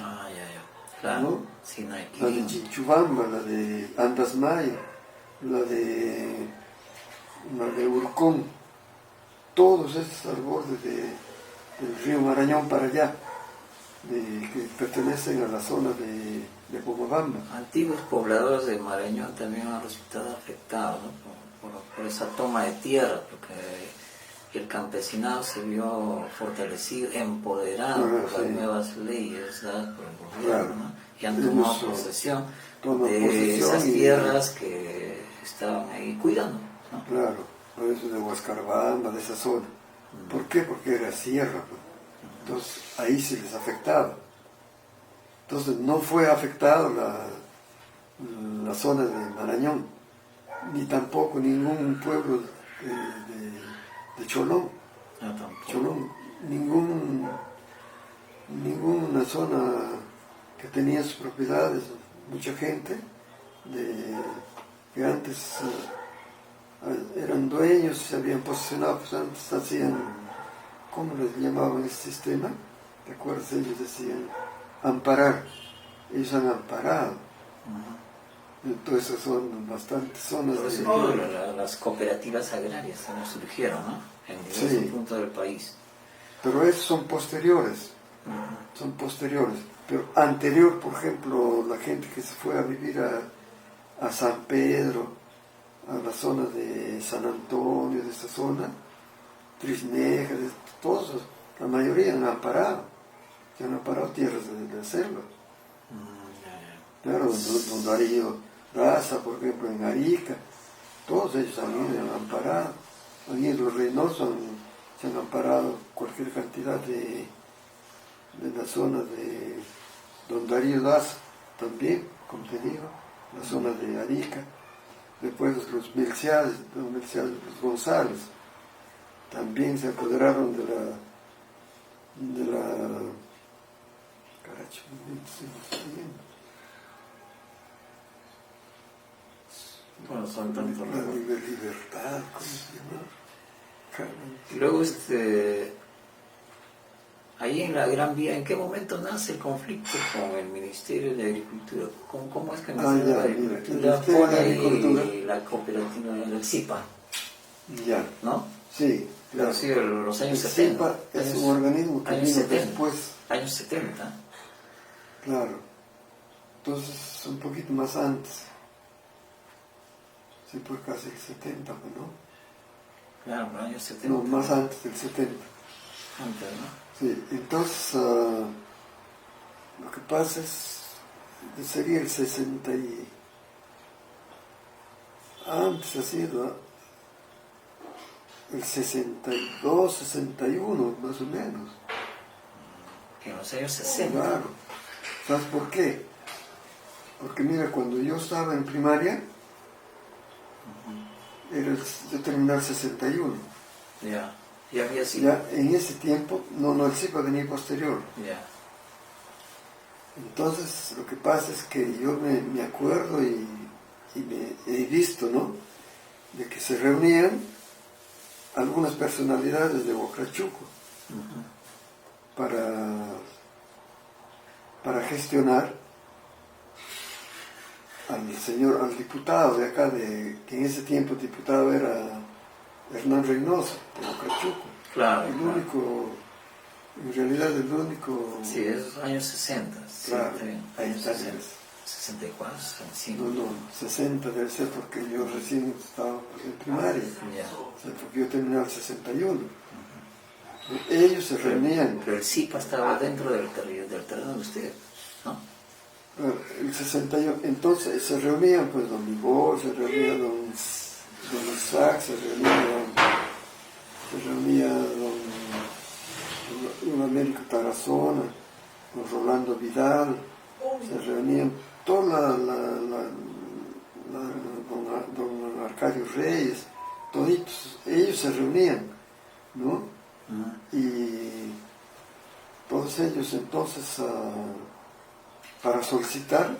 Ah, ya. Claro, ¿no? Sinay. La de Chinchubamba, la de Andasmay, la de Urcón, todos estos al borde del río Marañón para allá, que pertenecen a la zona de Pomabamba. Antiguos pobladores de Marañón también han resultado afectados, ¿no? por esa toma de tierra, porque el campesinado se vio fortalecido, empoderado por las nuevas leyes dadas por el gobierno, ¿no? Y han tomado posesión de esas tierras que estaban ahí cuidando, ¿no? Claro, por eso de Huascarbamba, de esa zona. ¿Por qué? Porque era sierra, pues. Entonces ahí se les afectaba. Entonces no fue afectada la zona de Marañón, ni tampoco ningún pueblo de Cholón. No, tampoco. Cholón, ninguna zona que tenía sus propiedades, mucha gente que antes eran dueños, se habían posicionado, pues antes hacían, ¿cómo les llamaban ese sistema? ¿Te acuerdas? Ellos decían amparar, ellos han amparado. Entonces son bastantes zonas las cooperativas agrarias también surgieron, ¿no? En diversos puntos del país. Pero esos son posteriores, son posteriores. Pero anterior, por ejemplo, la gente que se fue a vivir a San Pedro, a la zona de San Antonio, de esa zona, Trisneja, todos, la mayoría han amparado tierras de la selva. Claro, don Darío Daza, por ejemplo, en Arica, todos ellos han ido, han amparado. Han ido los Reynosos, se han amparado cualquier cantidad de la zona de don Darío Daza, también, como te digo, la zona de Arica. Después los Melciades, los González, también se apoderaron de la caracho, Bueno, son tantos. la libertad, ¿cómo se llama? Y luego ahí en la Gran Vía, ¿en qué momento nace el conflicto con el Ministerio de Agricultura? ¿Cómo es que el Ministerio de Agricultura pone ahí la cooperativa del CIPA? Ya. ¿No? Sí, claro. Sí, los años el 70. CIPA es un organismo que vino después. Años 70. Claro. Entonces, un poquito más antes. Sí, pues casi el 70, ¿no? Claro, los años 70. No, más antes del 70. Antes, ¿no? Sí, entonces lo que pasa sería el 60 y... Antes ha sido el 62, 61, más o menos. En los años 60. Claro. ¿Sabes por qué? Porque mira, cuando yo estaba en primaria, Era yo terminé el 61. Ya. Ya había sido. Ya en ese tiempo, no, el CIPA venía posterior. Ya. Entonces, lo que pasa es que yo me acuerdo y he visto, ¿no?, de que se reunían algunas personalidades de Huacrachuco para gestionar al diputado de acá, que en ese tiempo el diputado era Hernán Reynoso, de Huacrachuco. Claro. El único, en realidad el único... Sí, esos años 60. Claro, Sí, ahí años está. 60. 64, 65. No, 60 debe ser porque yo recién estaba en primaria. Ya. O sea, porque yo terminé el 61. Ellos se reunían. Pero el CIPA estaba dentro del terreno de usted, ¿no? El 61, entonces se reunían pues don Migol, se reunía don Isaac, se reunía don Américo Tarazona, don Rolando Vidal, se reunían toda don Arcadio Reyes, toditos, ellos se reunían, ¿no? Y todos ellos entonces para solicitar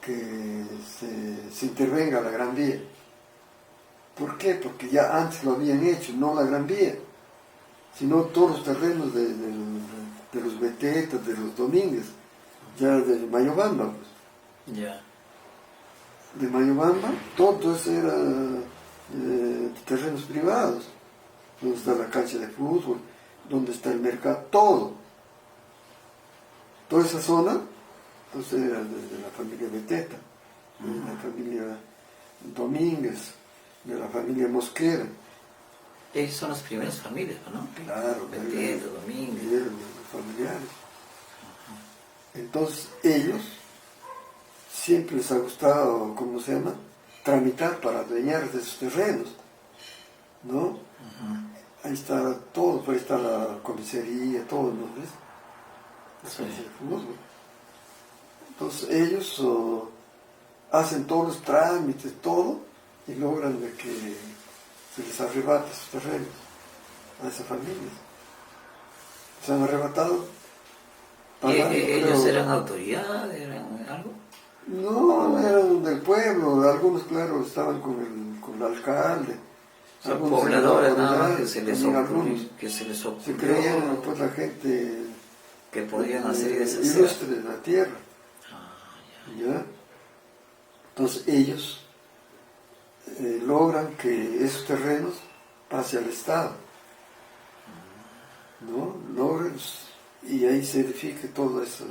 que se intervenga la Gran Vía. ¿Por qué? Porque ya antes lo habían hecho, no la Gran Vía, sino todos los terrenos de los Betetas, de los Domínguez, ya de Mayobamba, pues. Ya. De Mayobamba, todo eso era terrenos privados, donde está la cancha de fútbol, donde está el mercado, toda esa zona, entonces era de la familia Beteta, de la familia Domínguez, de la familia Mosquera. Ellos son las primeras familias, ¿no? Claro, Beteta, Domínguez. los familiares. Entonces ellos siempre les ha gustado, ¿cómo se llama?, tramitar para adueñar de sus terrenos, ¿no? Ahí está todo, pues ahí está la comisaría, todo, ¿no ves? Sí. Entonces ellos hacen todos los trámites, todo, y logran de que se les arrebate sus terrenos a esas familias. Se han arrebatado. ¿Ellos eran autoridad? ¿Eran algo? No, eran del pueblo, algunos, claro, estaban con el alcalde. Son Algunos pobladores nada más autoridades, que se les ocurrió, se creían pues la gente que podían hacer y deshacer. ilustre de la tierra. ¿Ya? Entonces ellos logran que esos terrenos pasen al Estado, ¿no? Logran, y ahí se edifique todas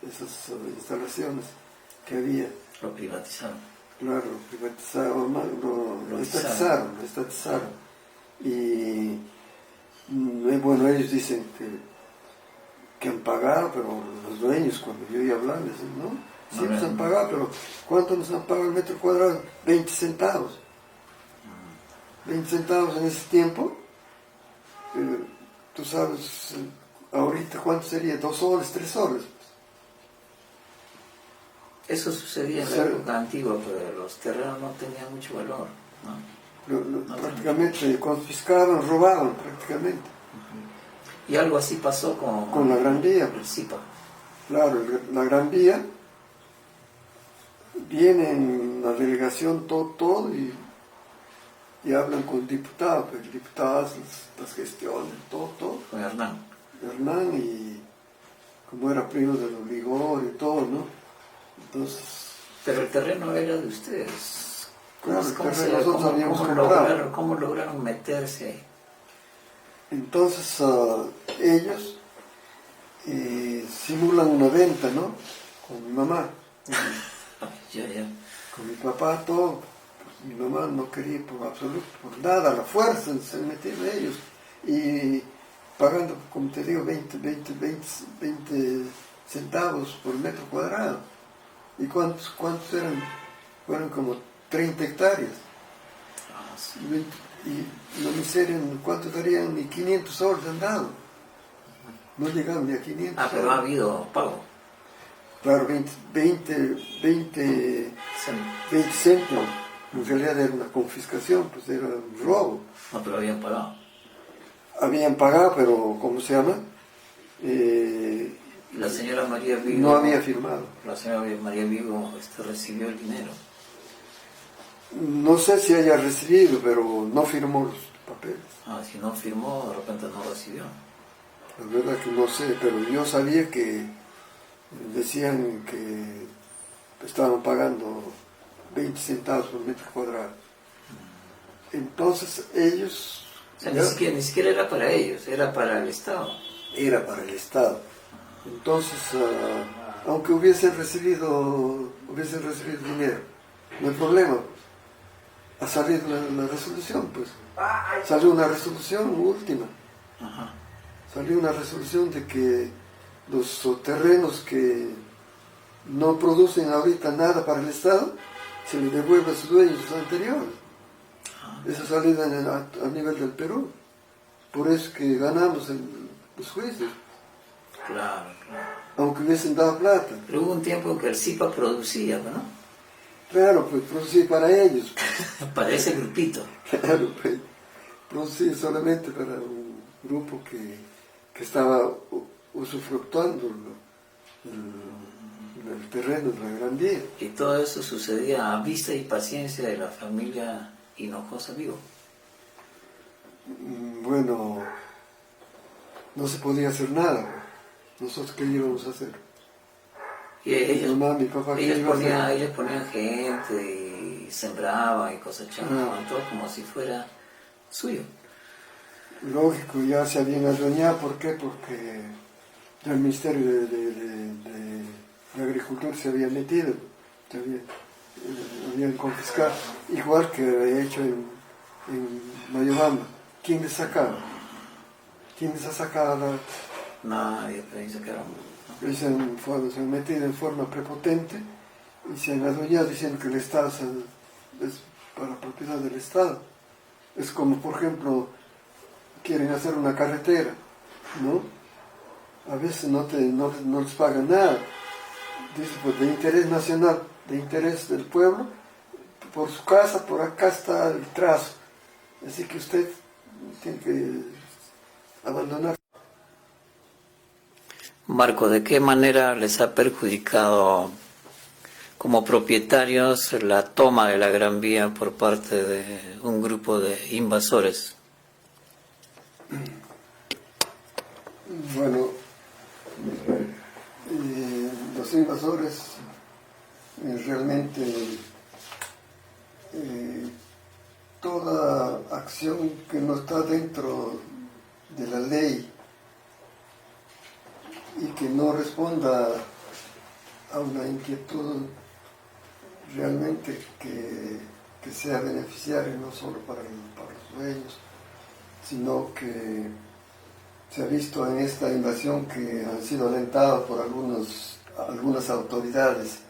esas instalaciones que había. Lo privatizaron. Claro, privatizaron, lo estatizaron. Y bueno, ellos dicen que han pagado, pero los dueños, cuando yo iba a hablarles, ¿no? Sí, nos han pagado, pero ¿cuánto nos han pagado el metro cuadrado? 20 centavos. 20 centavos en ese tiempo. Tú sabes, ahorita ¿cuánto sería? 2 soles, 3 soles. Eso sucedía en la época antigua, pero los terrenos no tenían mucho valor, ¿no? Prácticamente confiscaban, robaban prácticamente. Y algo así pasó con la Gran Vía. El CIPA. Claro, la Gran Vía, viene en la delegación todo y hablan con el diputado, pero el diputado hace las gestiones, todo. Con Hernán. Hernán, y como era primo del Obligor y todo, ¿no? Entonces... Pero el terreno era de ustedes. Claro, el terreno nosotros habíamos comprado. ¿Cómo lograron meterse ahí? Entonces ellos simulan una venta, ¿no? Con mi mamá. Ya. Con mi papá, todo. Pues, mi mamá no quería por absoluto, por nada, a la fuerza se metieron ellos. Y pagando, como te digo, 20 centavos por metro cuadrado. ¿Y cuántos eran? Fueron como 30 hectáreas. Y la miseria, ¿cuánto darían? Ni 500 soles han dado. No llegaron ni a 500 soles. Pero ha habido pago. Claro, 20 céntimos. En realidad era una confiscación, pues era un robo. No, pero habían pagado. Habían pagado, pero ¿cómo se llama? La señora María Vigo... No había firmado. La señora María Vigo recibió el dinero. No sé si haya recibido, pero no firmó los papeles. Ah, si no firmó, de repente no recibió. La verdad que no sé, pero yo sabía que decían que estaban pagando 20 centavos por metro cuadrado. Entonces ellos... O sea, ni siquiera era para ellos, era para el Estado. Era para el Estado. Entonces, aunque hubiesen recibido dinero, no hay problema. Ha salido la resolución, pues. Salió una resolución última. Ajá. Salió una resolución de que los terrenos que no producen ahorita nada para el Estado, se les devuelve a sus dueños anteriores. Eso salió a nivel del Perú. Por eso es que ganamos los juicios. Claro, claro. Aunque hubiesen dado plata. Pero hubo un tiempo en que el CIPA producía, ¿no? Claro, pues producía para ellos. Para ese grupito. Claro, pues producía solamente para un grupo que estaba usufructuando el terreno de la Gran Vía. Y todo eso sucedía a vista y paciencia de la familia Hinojosa Vigo. Bueno, no se podía hacer nada. ¿Nosotros qué íbamos a hacer? Y ellos, Mi mamá, mi papá, ¿qué iba a hacer? ellos ponían gente y sembraban y cosechaban, todo como si fuera suyo. Lógico, ya se habían adueñado. ¿Por qué? Porque ya el Ministerio de Agricultura se había metido, habían confiscado, igual que había hecho en Mayobamba. ¿Quién les sacaba? ¿Quién les ha sacado? Nadie, pero ahí se quedaron. Ellos se han metido en forma prepotente y se han adueñado diciendo que el Estado es para propiedad del Estado. Es como, por ejemplo, quieren hacer una carretera, ¿no? A veces no les pagan nada. Dice, pues de interés nacional, de interés del pueblo, por su casa, por acá está el trazo. Así que usted tiene que abandonar. Marco, ¿de qué manera les ha perjudicado como propietarios la toma de la Gran Vía por parte de un grupo de invasores? Bueno, los invasores realmente toda acción que no está dentro de la ley y que no responda a una inquietud realmente que sea beneficiaria no solo para los dueños, sino que se ha visto en esta invasión que han sido alentados por algunas autoridades,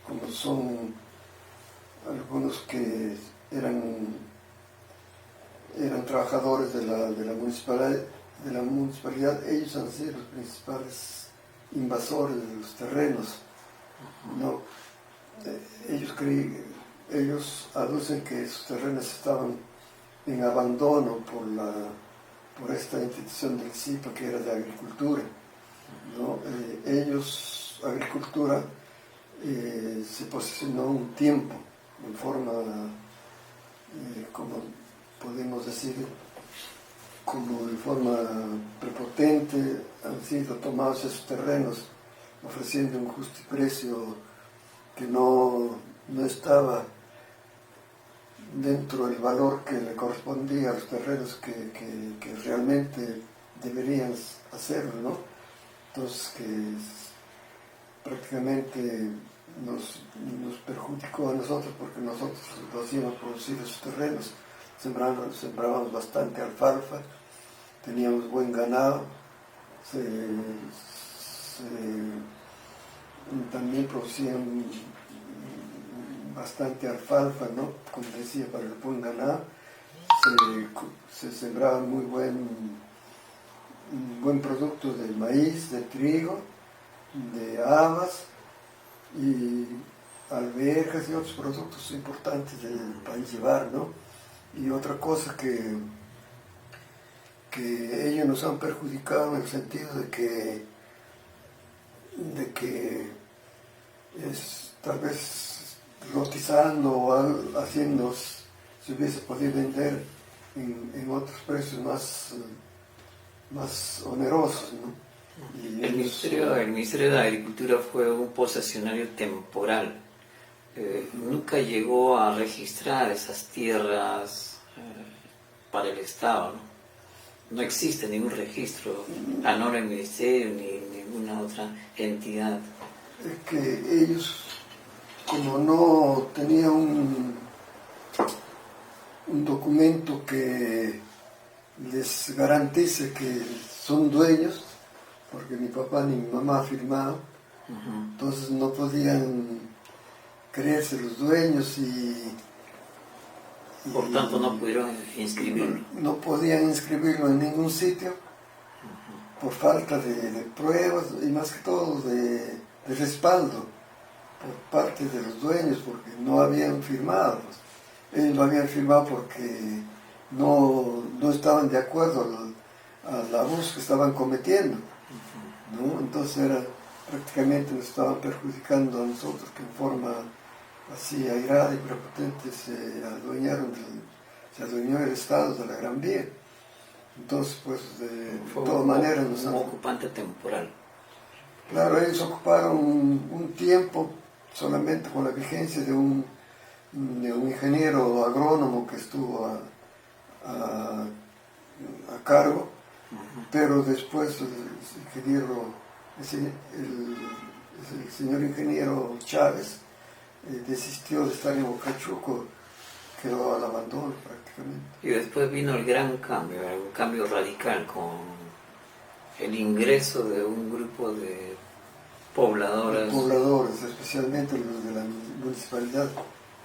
como son algunos que eran trabajadores de la municipalidad. Ellos han sido los principales invasores de los terrenos, ¿no? Ellos aducen que esos terrenos estaban en abandono por esta institución del CIPA, que era de agricultura, ¿no? Agricultura, se posicionó un tiempo en forma, como podemos decir, como de forma prepotente, han sido tomados esos terrenos, ofreciendo un justo precio que no estaba dentro del valor que le correspondía a los terrenos que realmente deberían hacerlo, ¿no? Entonces, que prácticamente nos perjudicó a nosotros, porque nosotros lo hacíamos producir esos terrenos, sembrábamos bastante alfalfa, teníamos buen ganado, también producían bastante alfalfa, ¿no? Como decía, para el buen ganado. Se sembraba muy buen producto de maíz, de trigo, de habas, y alberjas y otros productos importantes para llevar, ¿no? Y otra cosa que ellos nos han perjudicado en el sentido de que tal vez lotizando o haciendo, se hubiese podido vender en otros precios más onerosos, ¿no? Y el Ministerio de Agricultura fue un posesionario temporal. Nunca llegó a registrar esas tierras para el Estado, ¿no? No existe ningún registro a nombre del Ministerio ni ninguna otra entidad. Es que ellos, como no tenían un documento que les garantice que son dueños, porque mi papá ni mi mamá ha firmado, entonces no podían creerse los dueños y por tanto no pudieron inscribirlo. No podían inscribirlo en ningún sitio por falta de pruebas y más que todo de respaldo por parte de los dueños, porque no habían firmado. Ellos lo habían firmado porque no estaban de acuerdo al abuso que estaban cometiendo, ¿no? Entonces prácticamente nos estaban perjudicando a nosotros, que en forma así airada y prepotente se adueñó el Estado de la Gran Vía. Entonces, pues, de todas maneras... Un ocupante temporal. Claro, ellos ocuparon un tiempo solamente con la vigencia de un ingeniero agrónomo que estuvo a cargo, pero después el señor ingeniero Chávez desistió de estar en Huacachuco, quedó al abandono prácticamente. Y después vino el gran cambio, un cambio radical con el ingreso de un grupo de pobladores. Pobladores, especialmente los de la municipalidad.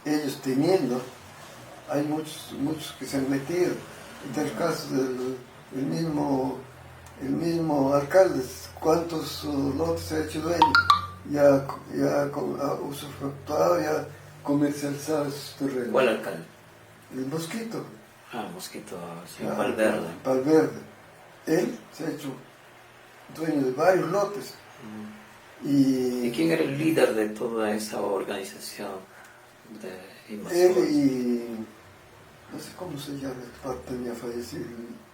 Ellos teniendo, hay muchos que se han metido. En el caso del mismo alcalde, ¿cuántos lotes se ha hecho dueño? Ya ha usufructuado, ya comercializado esos terrenos. ¿Cuál alcalde? El Mosquito. Mosquito, sí, Valverde. Valverde. Él se ha hecho dueño de varios lotes. ¿Y quién era el líder de toda esa organización de invasores? Él y no sé cómo se llama, el padre tenía fallecido.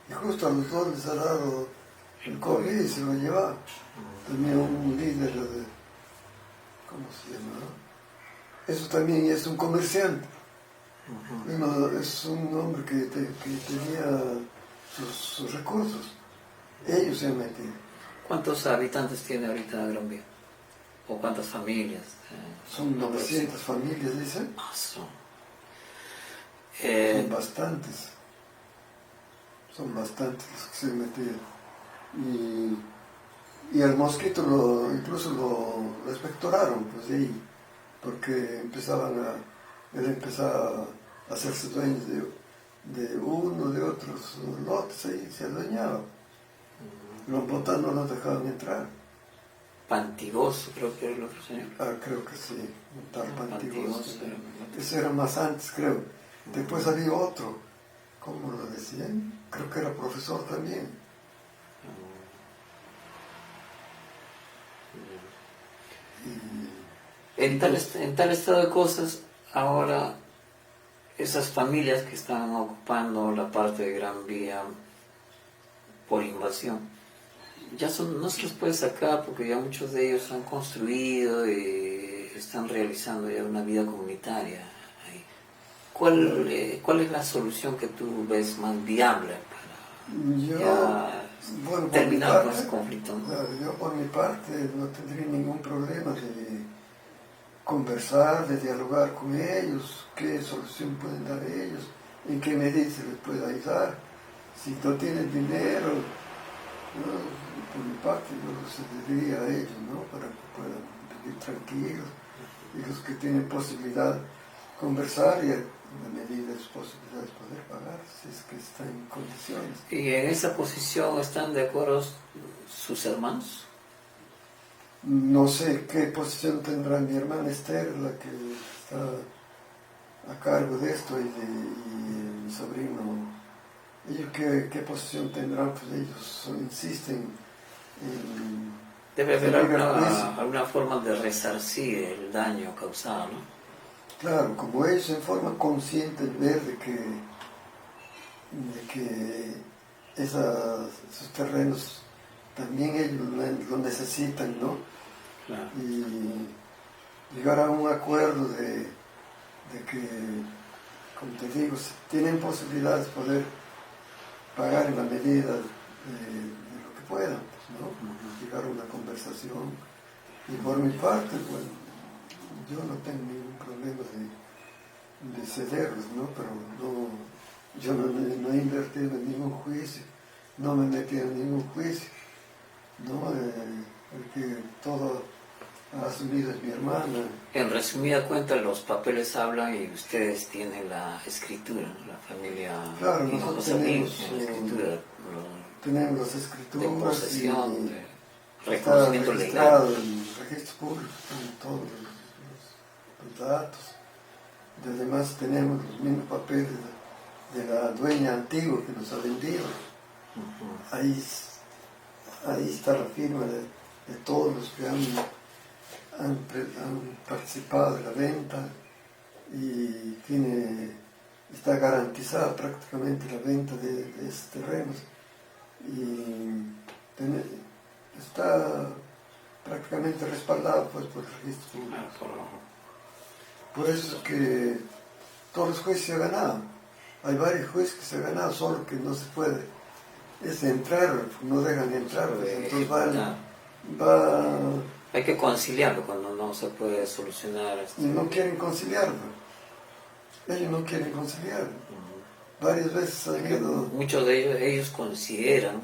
Y justo a los dos les ha dado el COVID y se lo llevaba. Tenía un líder de... ¿Cómo se llama? Eso también es un comerciante. Es un hombre que tenía sus recursos. Ellos se han metido. ¿Cuántos habitantes tiene ahorita Gran Vía? ¿O cuántas familias? Son 900 familias, dicen. Son bastantes. Son bastantes los que se han metido. Y al Mosquito incluso lo expectoraron, pues de ahí, porque él empezaba a hacerse dueño de uno, de otros lotes, ahí se adueñaba. Los botas no los dejaban entrar. Pantigoso, creo que era el otro señor. Creo que sí, un tal Pantigoso. Pantigoso. Ese era más antes, creo. Después había otro, ¿cómo lo decían? Creo que era profesor también. En tal estado de cosas, ahora esas familias que están ocupando la parte de Gran Vía por invasión, no se los puede sacar porque ya muchos de ellos han construido y están realizando ya una vida comunitaria ahí. ¿Cuál es la solución que tú ves más viable para terminar con ese conflicto? Yo por mi parte no tendría ningún problema de conversar, de dialogar con ellos, qué solución pueden dar ellos, en qué medida se les puede ayudar. Si no tienen dinero, por mi parte yo los cedería a ellos, ¿no? Para que puedan vivir tranquilos, y los que tienen posibilidad de conversar y en la medida de sus posibilidades poder pagar, si es que están en condiciones. ¿Y en esa posición están de acuerdo sus hermanos? No sé qué posición tendrá mi hermana Esther, la que está a cargo de esto, y mi sobrino. ¿Ellos qué posición tendrán? Pues ellos insisten en Debe haber seguir el juicio. alguna forma de resarcir el daño causado, ¿no? Claro, como ellos en forma consciente ver de que esos terrenos también ellos lo necesitan, ¿no? Claro. Y llegar a un acuerdo de que, como te digo, si tienen posibilidades de poder pagar en la medida de lo que puedan, pues, ¿no? Llegar a una conversación. Y por mi parte, bueno, yo no tengo ningún problema de cederlos, ¿no? Pero yo no he invertido en ningún juicio, no me he metido en ningún juicio, ¿no? Porque todo ha asumido es mi hermana. En resumida cuenta, los papeles hablan y ustedes tienen la escritura, ¿no? La familia. Claro, Y nosotros tenemos tenemos, la escritura, tenemos las de escrituras posesión, y de está reconocimiento registrado legal. en registros públicos, están todos los datos. Y además tenemos los mismos papeles de la dueña antigua que nos ha vendido. Ahí está la firma de todos los que han participado de la venta, y está garantizada prácticamente la venta de esos terrenos, y está prácticamente respaldado, pues, por el registro público. Por eso es que todos los juicios se han ganado. Hay varios juicios que se han ganado, solo que no se puede entrar, no dejan entrar, pues, entonces Hay que conciliarlo cuando no se puede solucionar. y no quieren conciliarlo. Ellos no quieren conciliarlo. Varias veces ha habido. Muchos de ellos consideran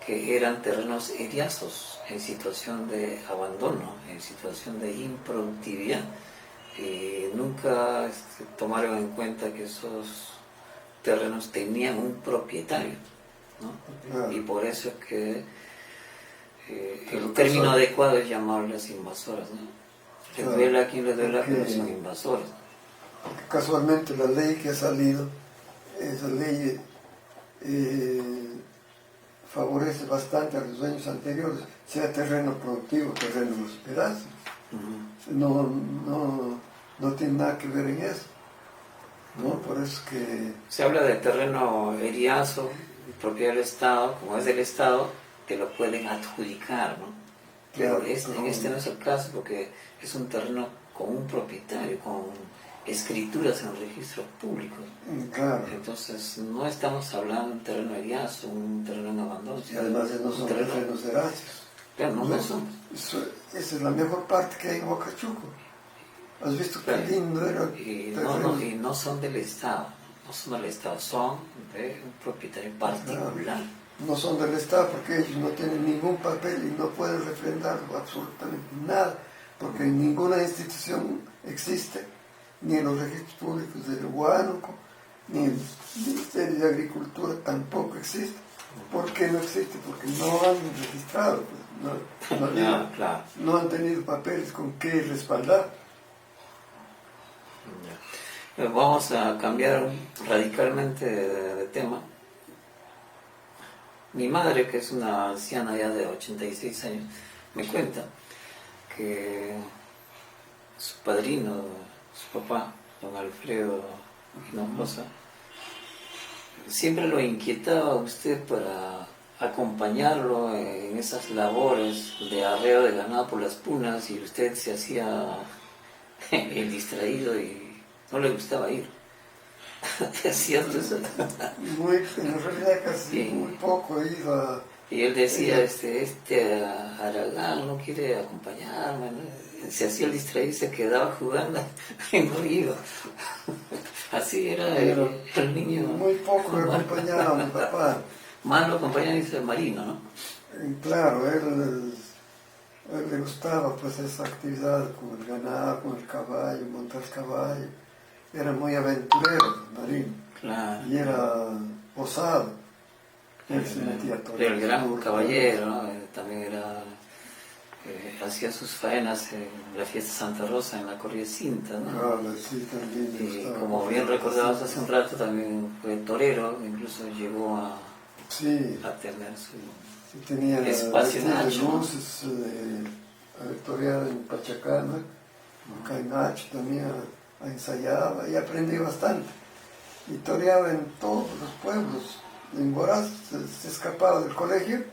que eran terrenos eriazos, en situación de abandono, en situación de improductividad, y nunca tomaron en cuenta que esos terrenos tenían un propietario, ¿no? Claro. Y por eso es que el término adecuado es llamarles invasoras, ¿no? Les Claro, duela a quien les duela, porque pero son invasoras. Casualmente la ley que ha salido, esa ley favorece bastante a los dueños anteriores, sea terreno productivo, terreno hospedado. No tiene nada que ver en eso, ¿no? Por eso que Se habla de terreno eriazo, propiedad del Estado, como es del Estado, te lo pueden adjudicar, ¿no? Pero claro, en este no es el caso, porque es un terreno con un propietario, con escrituras en registros públicos. claro. Entonces no estamos hablando de un terreno eriazo, un terreno en abandono. Y además no son terrenos eráceos. Claro, no son. Esa es la mejor parte que hay en Huacachuco. ¿Has visto qué lindo era? Y no son del Estado, no son del Estado, son de un propietario particular. Claro. No son del Estado porque ellos no tienen ningún papel y no pueden refrendar absolutamente nada, porque ninguna institución existe, ni en los registros públicos del Huánuco, ni el Ministerio de Agricultura tampoco existe. ¿Por qué no existe? Porque no han registrado, pues, no han tenido papeles con qué respaldar. Vamos a cambiar radicalmente de tema. Mi madre, que es una anciana ya de 86 años, me cuenta que su padrino, su papá, don Alfredo Hinojosa, siempre lo inquietaba a usted para acompañarlo en esas labores de arreo de ganado por las punas, y usted se hacía el distraído y no le gustaba ir. ¿Es cierto eso? En realidad casi muy poco iba. Y él decía, Aragán no quiere acompañarme, ¿no? Se hacía el distraído y se quedaba jugando y no iba. Así era el niño. Muy poco acompañaba a mi papá. Más lo acompañaba el marino, ¿no? Claro, él le gustaba pues esa actividad con el ganado, con el caballo, montar caballo. Era muy aventurero el marino. Claro. Y era osado. Él se metía todo. Pero el gran caballero, ¿no? También era hacía sus faenas en la fiesta Santa Rosa, en la Corrida Cinta, ¿no? Ah, sí, también me Y gustaba como mucho bien la recordabas cinta. hace un rato, también fue torero, incluso llegó Sí, a tener su sí, tenía espacio en vestido de Hacho, ¿no? luces, toreado en Pachacana, acá en Hacho también ensayaba y aprendí bastante. Y toreaba en todos los pueblos. En Huaraz se escapaba del colegio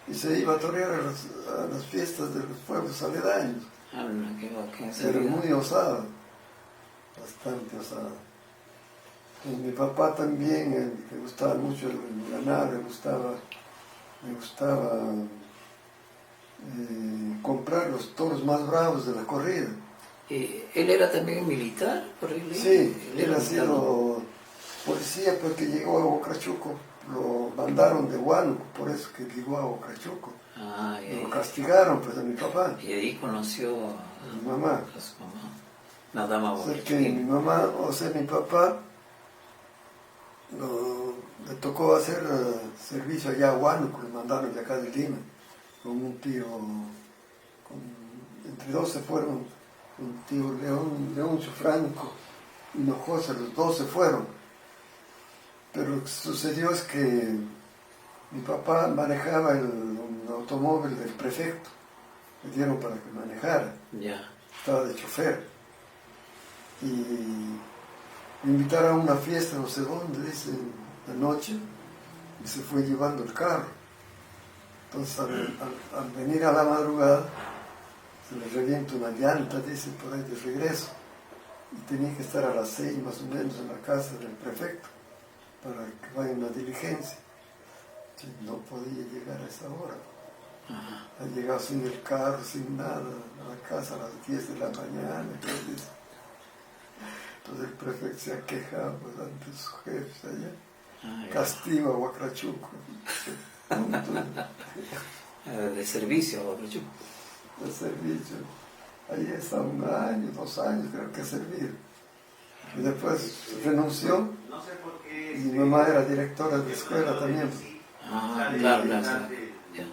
y se iba a torear a las fiestas de los pueblos aledaños. Ah, no, qué Era enseguida. muy osado, bastante osado. Y mi papá también, le gustaba mucho el ganar, me gustaba comprar los toros más bravos de la corrida. ¿Él era también militar? Por ahí leí. Sí, Él él era ha militar, ¿no? sido policía porque llegó a Huacrachuco, lo mandaron de Huánuco, por eso que llegó a Huacrachuco. Ah, Lo castigaron pues a mi papá, y ahí conoció a mi mamá. a su mamá, una dama O sea que mi borrachuquín. mamá, o sea mi papá, le tocó hacer servicio allá a Huánuco, le mandaron de acá de Lima, con un tío, entre dos se fueron, un tío Leoncio Franco y Hinojosa, los dos se fueron. Pero lo que sucedió es que mi papá manejaba un automóvil del prefecto, le dieron para que manejara, Ya. estaba de chofer. Y me invitaron a una fiesta, no sé dónde, dice, de noche, y se fue llevando el carro. Entonces, al venir a la madrugada, se le revienta una llanta, dice, por ahí de regreso. Y tenía que estar a las 6 más o menos en la casa del prefecto, para que vaya una diligencia. Y no podía llegar a esa hora. Ha llegado sin el carro, sin nada, a la casa a las 10 de la mañana. Entonces el prefecto se ha quejado pues, ante sus jefes allá. Ah, ya. Castigo a Huacrachuco. De servicio, borrachuco. De servicio. Ahí está 1 año, 2 años, creo que servir. Y después renunció. Y mi mamá era directora de escuela también. Ah, claro, claro. Sí. Ya.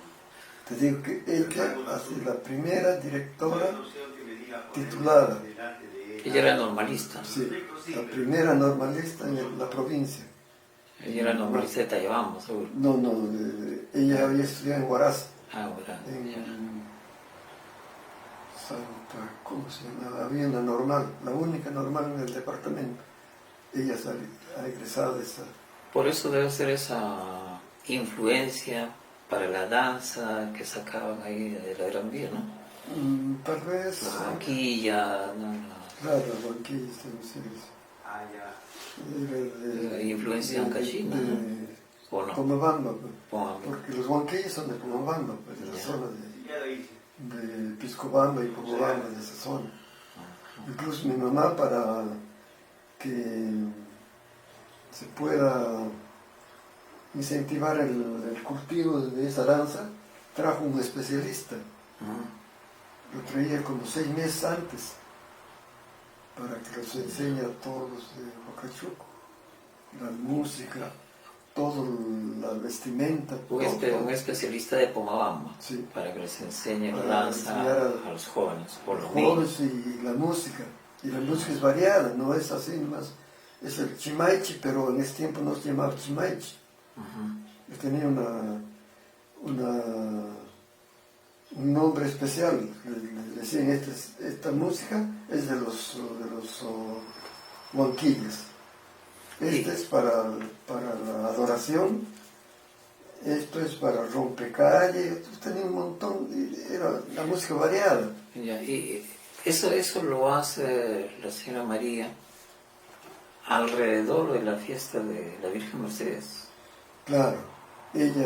Te digo que ella ha sido la primera directora titulada. Ella era normalista. Sí, la primera normalista en la provincia. Ella era normalista de Tayabamba, seguro. No, ella había estudiado en Huaraz, Ah, bueno. Ya. en Santa, ¿cómo se llama? Había una normal, la única normal en el departamento. Ella ha egresado de esa. Por eso debe ser esa influencia para la danza que sacaban ahí de la Gran Vía, ¿no? Tal vez. La Barranquilla, ¿no? Claro, la Huanquilla, sí. La influencia ancachina, ¿no? ¿O no? Pomabamba, pues. Pomabamba. Porque los huanquillos son de Pomabamba, pues, de la zona de Piscobamba y Pomabamba, de esa zona. Incluso mi mamá, para que se pueda incentivar el cultivo de esa danza, trajo un especialista. Lo traía como 6 meses antes, para que los enseñe a todos los de Huacachuco, la música, todo, la vestimenta. Un especialista de Pomabamba, Sí. para que les enseñe la Para danza enseñar a los jóvenes, por los jóvenes niños. y la música. Y la música es variada, no es así nomás. Es el chimaichi, pero en ese tiempo no se llamaba chimaichi. Tenía un nombre especial. Le decían, esta música es de los huanquillas. Este es para la adoración, esto es para rompecalle. Tenía un montón, era la música variada. Ya, y eso lo hace la señora María alrededor de la fiesta de la Virgen Mercedes. Claro,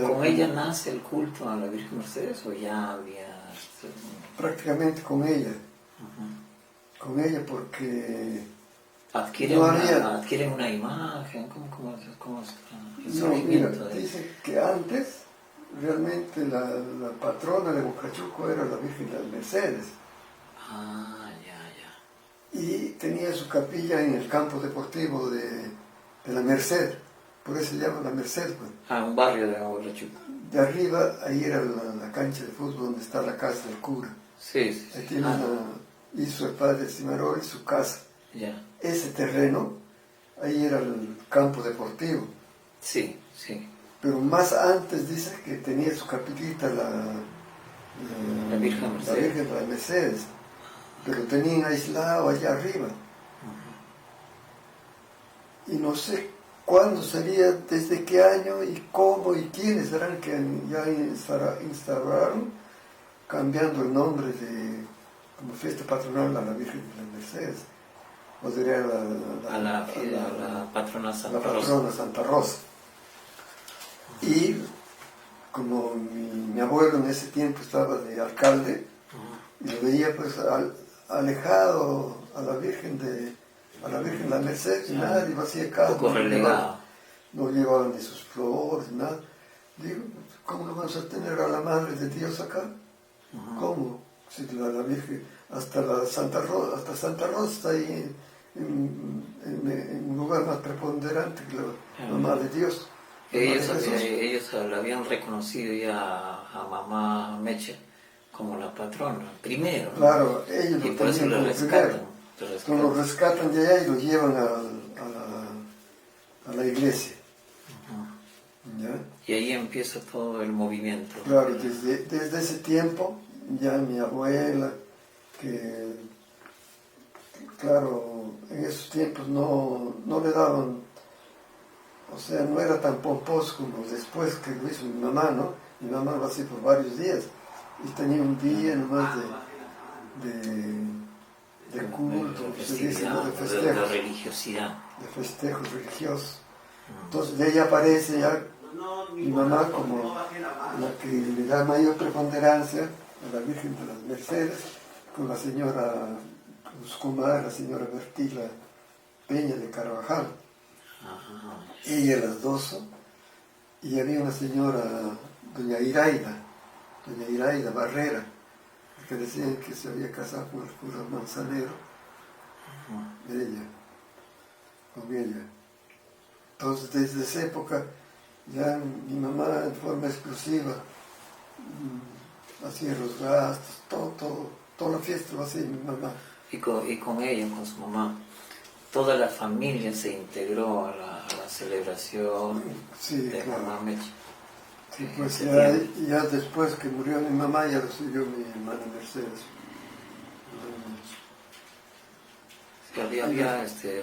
¿Con ella nace el culto a la Virgen Mercedes o ya había...? Prácticamente con ella. Con ella porque... ¿Adquieren una imagen? ¿Cómo es el No, mira, surgimiento de...? dice que antes realmente la patrona de Huacachuco era la Virgen de las Mercedes. Ah, ya. Y tenía su capilla en el campo deportivo de la Merced, por eso se llama la Merced. Pues. Ah, un barrio de Huacachuco. de arriba, ahí era la cancha de fútbol donde está la casa del cura. Sí, sí. Ahí tiene hizo el padre Cimaroli su casa. Ya. Ese terreno, ahí era el campo deportivo. Sí, sí. Pero más antes dice que tenía su capillita La Virgen la Virgen de las Mercedes, pero tenían aislado allá arriba. Y no sé cuándo sería, desde qué año y cómo y quiénes eran que ya instauraron, cambiando el nombre de como fiesta patronal a la Virgen de las Mercedes. O sería a la patrona Santa la Rosa. patrona Santa Rosa. Y como mi abuelo en ese tiempo estaba de alcalde, y lo veía pues alejado a la Virgen de la Merced, y nadie le hacía caso. Un poco relegado. No llevaban ni sus flores, nada. Digo, ¿cómo lo vamos a tener a la Madre de Dios acá? ¿Cómo? Si la Virgen, hasta Santa Rosa está ahí en un lugar más preponderante que la Mamá de Dios. Ellos la habían reconocido ya a mamá Mecha como la patrona, primero, ¿no? Claro, ellos y lo por eso tenían lo como rescatan. primero. Lo rescatan de allá y lo llevan a la iglesia. ¿Ya? Y ahí empieza todo el movimiento. Claro, desde ese tiempo, ya mi abuela, que claro, en esos tiempos no le daban, o sea, no era tan pomposo como después que lo hizo mi mamá, ¿no? Mi mamá lo hacía por varios días y tenía un día nomás de culto, se dice, ¿no? De festejos. De religiosidad. De festejos religiosos. Entonces de ella aparece ya mi mamá como la que le da mayor preponderancia a la Virgen de las Mercedes, con la señora, con su comadre, la señora Bertila Peña de Carvajal. Ella las dos, y había una señora, doña Iraida Barrera, que decían que se había casado con el cura Manzanero, con ella. Entonces desde esa época ya mi mamá en forma exclusiva hacía los gastos, toda la fiesta lo hacía mi mamá. Y con ella, con su mamá, toda la familia se integró a la celebración de claro. mamá Mecha. Sí, pues ya después que murió mi mamá ya lo siguió mi hermana Mercedes. Había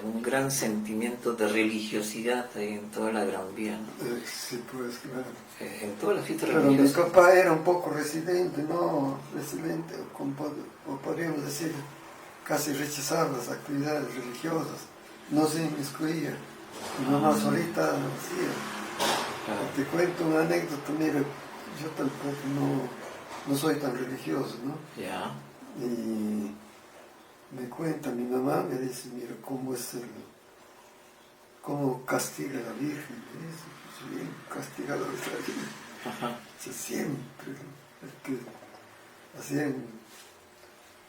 un gran sentimiento de religiosidad ahí en toda la Gran Vía, ¿no? Sí, pues claro. En todas las fiestas Pero religiosas. mi papá era un poco residente, o podríamos decir, casi rechazaba las actividades religiosas, no se inmiscuía. Mi mamá solita hacía. Te cuento una anécdota, mira, yo tampoco no soy tan religioso, ¿no? Ya. Y me cuenta mi mamá, me dice, mira, cómo castiga la Virgen, me dice, pues bien, castigador es la Virgen. Ajá. Sí, siempre,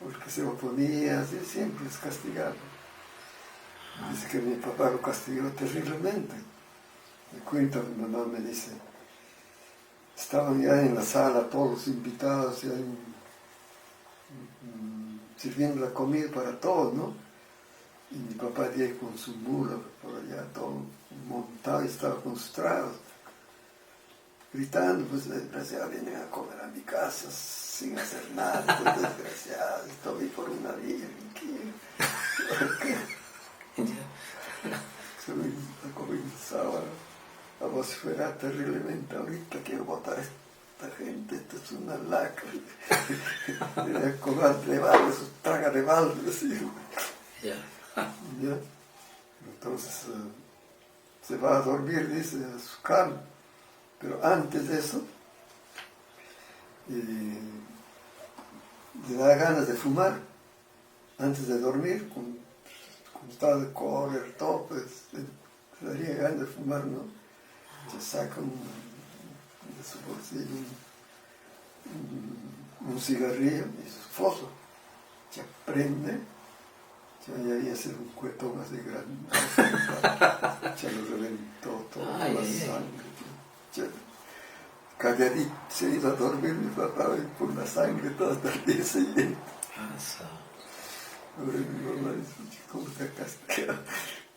el que se oponía, así, siempre es castigado. Dice que mi papá lo castigó terriblemente. Me cuenta mi mamá, me dice, estaban ya en la sala todos invitados, ya sirviendo la comida para todos, ¿no? Y mi papá de ahí con su mula por allá, todo montado, y estaba con sus tragos, gritando, pues desgraciados vienen a comer a mi casa sin hacer nada, pues desgraciados, estoy por una virgen, ¿qué? Se comenzaba a vociferar terriblemente, ahorita quiero votar a esta gente, esto es una lacra. De balde, eso traga de balde, así. Ya. ¿Ya? Entonces se va a dormir, dice, a su cama. Pero antes de eso, le da ganas de fumar. Antes de dormir, como estaba de correr, todo, pues le daría ganas de fumar, ¿no? Se saca de su bolsillo un cigarrillo y su foso. Se prende, ya había sido un cuetón así grande. Se lo reventó todo, la sangre. calladito, se ha ido a dormir mi papá y por la sangre toda hasta el día siguiente. Ahora mi mamá dice, ¿cómo te ha castigado?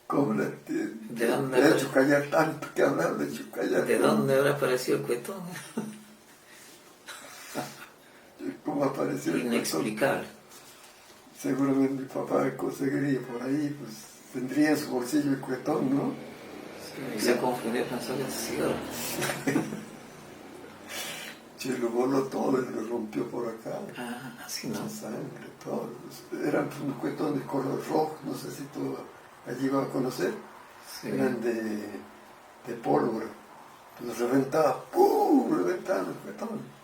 ¿Cómo la ¿De dónde te ha hecho callar tanto que hablar, le ha hecho callar? ¿De dónde habrá aparecido el cuetón? ¿Cómo apareció el cuetón? Inexplicable. Seguramente mi papá conseguiría por ahí, pues tendría en su bolsillo el cuetón, ¿no? Sí, y se confundió pensó que sí. Se lo voló todo y lo rompió por acá. Ah, así no. Mucha sangre, todo. Eran un cuetón de color rojo, no sé si tú allí vas a conocer. Sí. Eran de pólvora. Los reventaba, ¡pum! Reventaban el cuetón.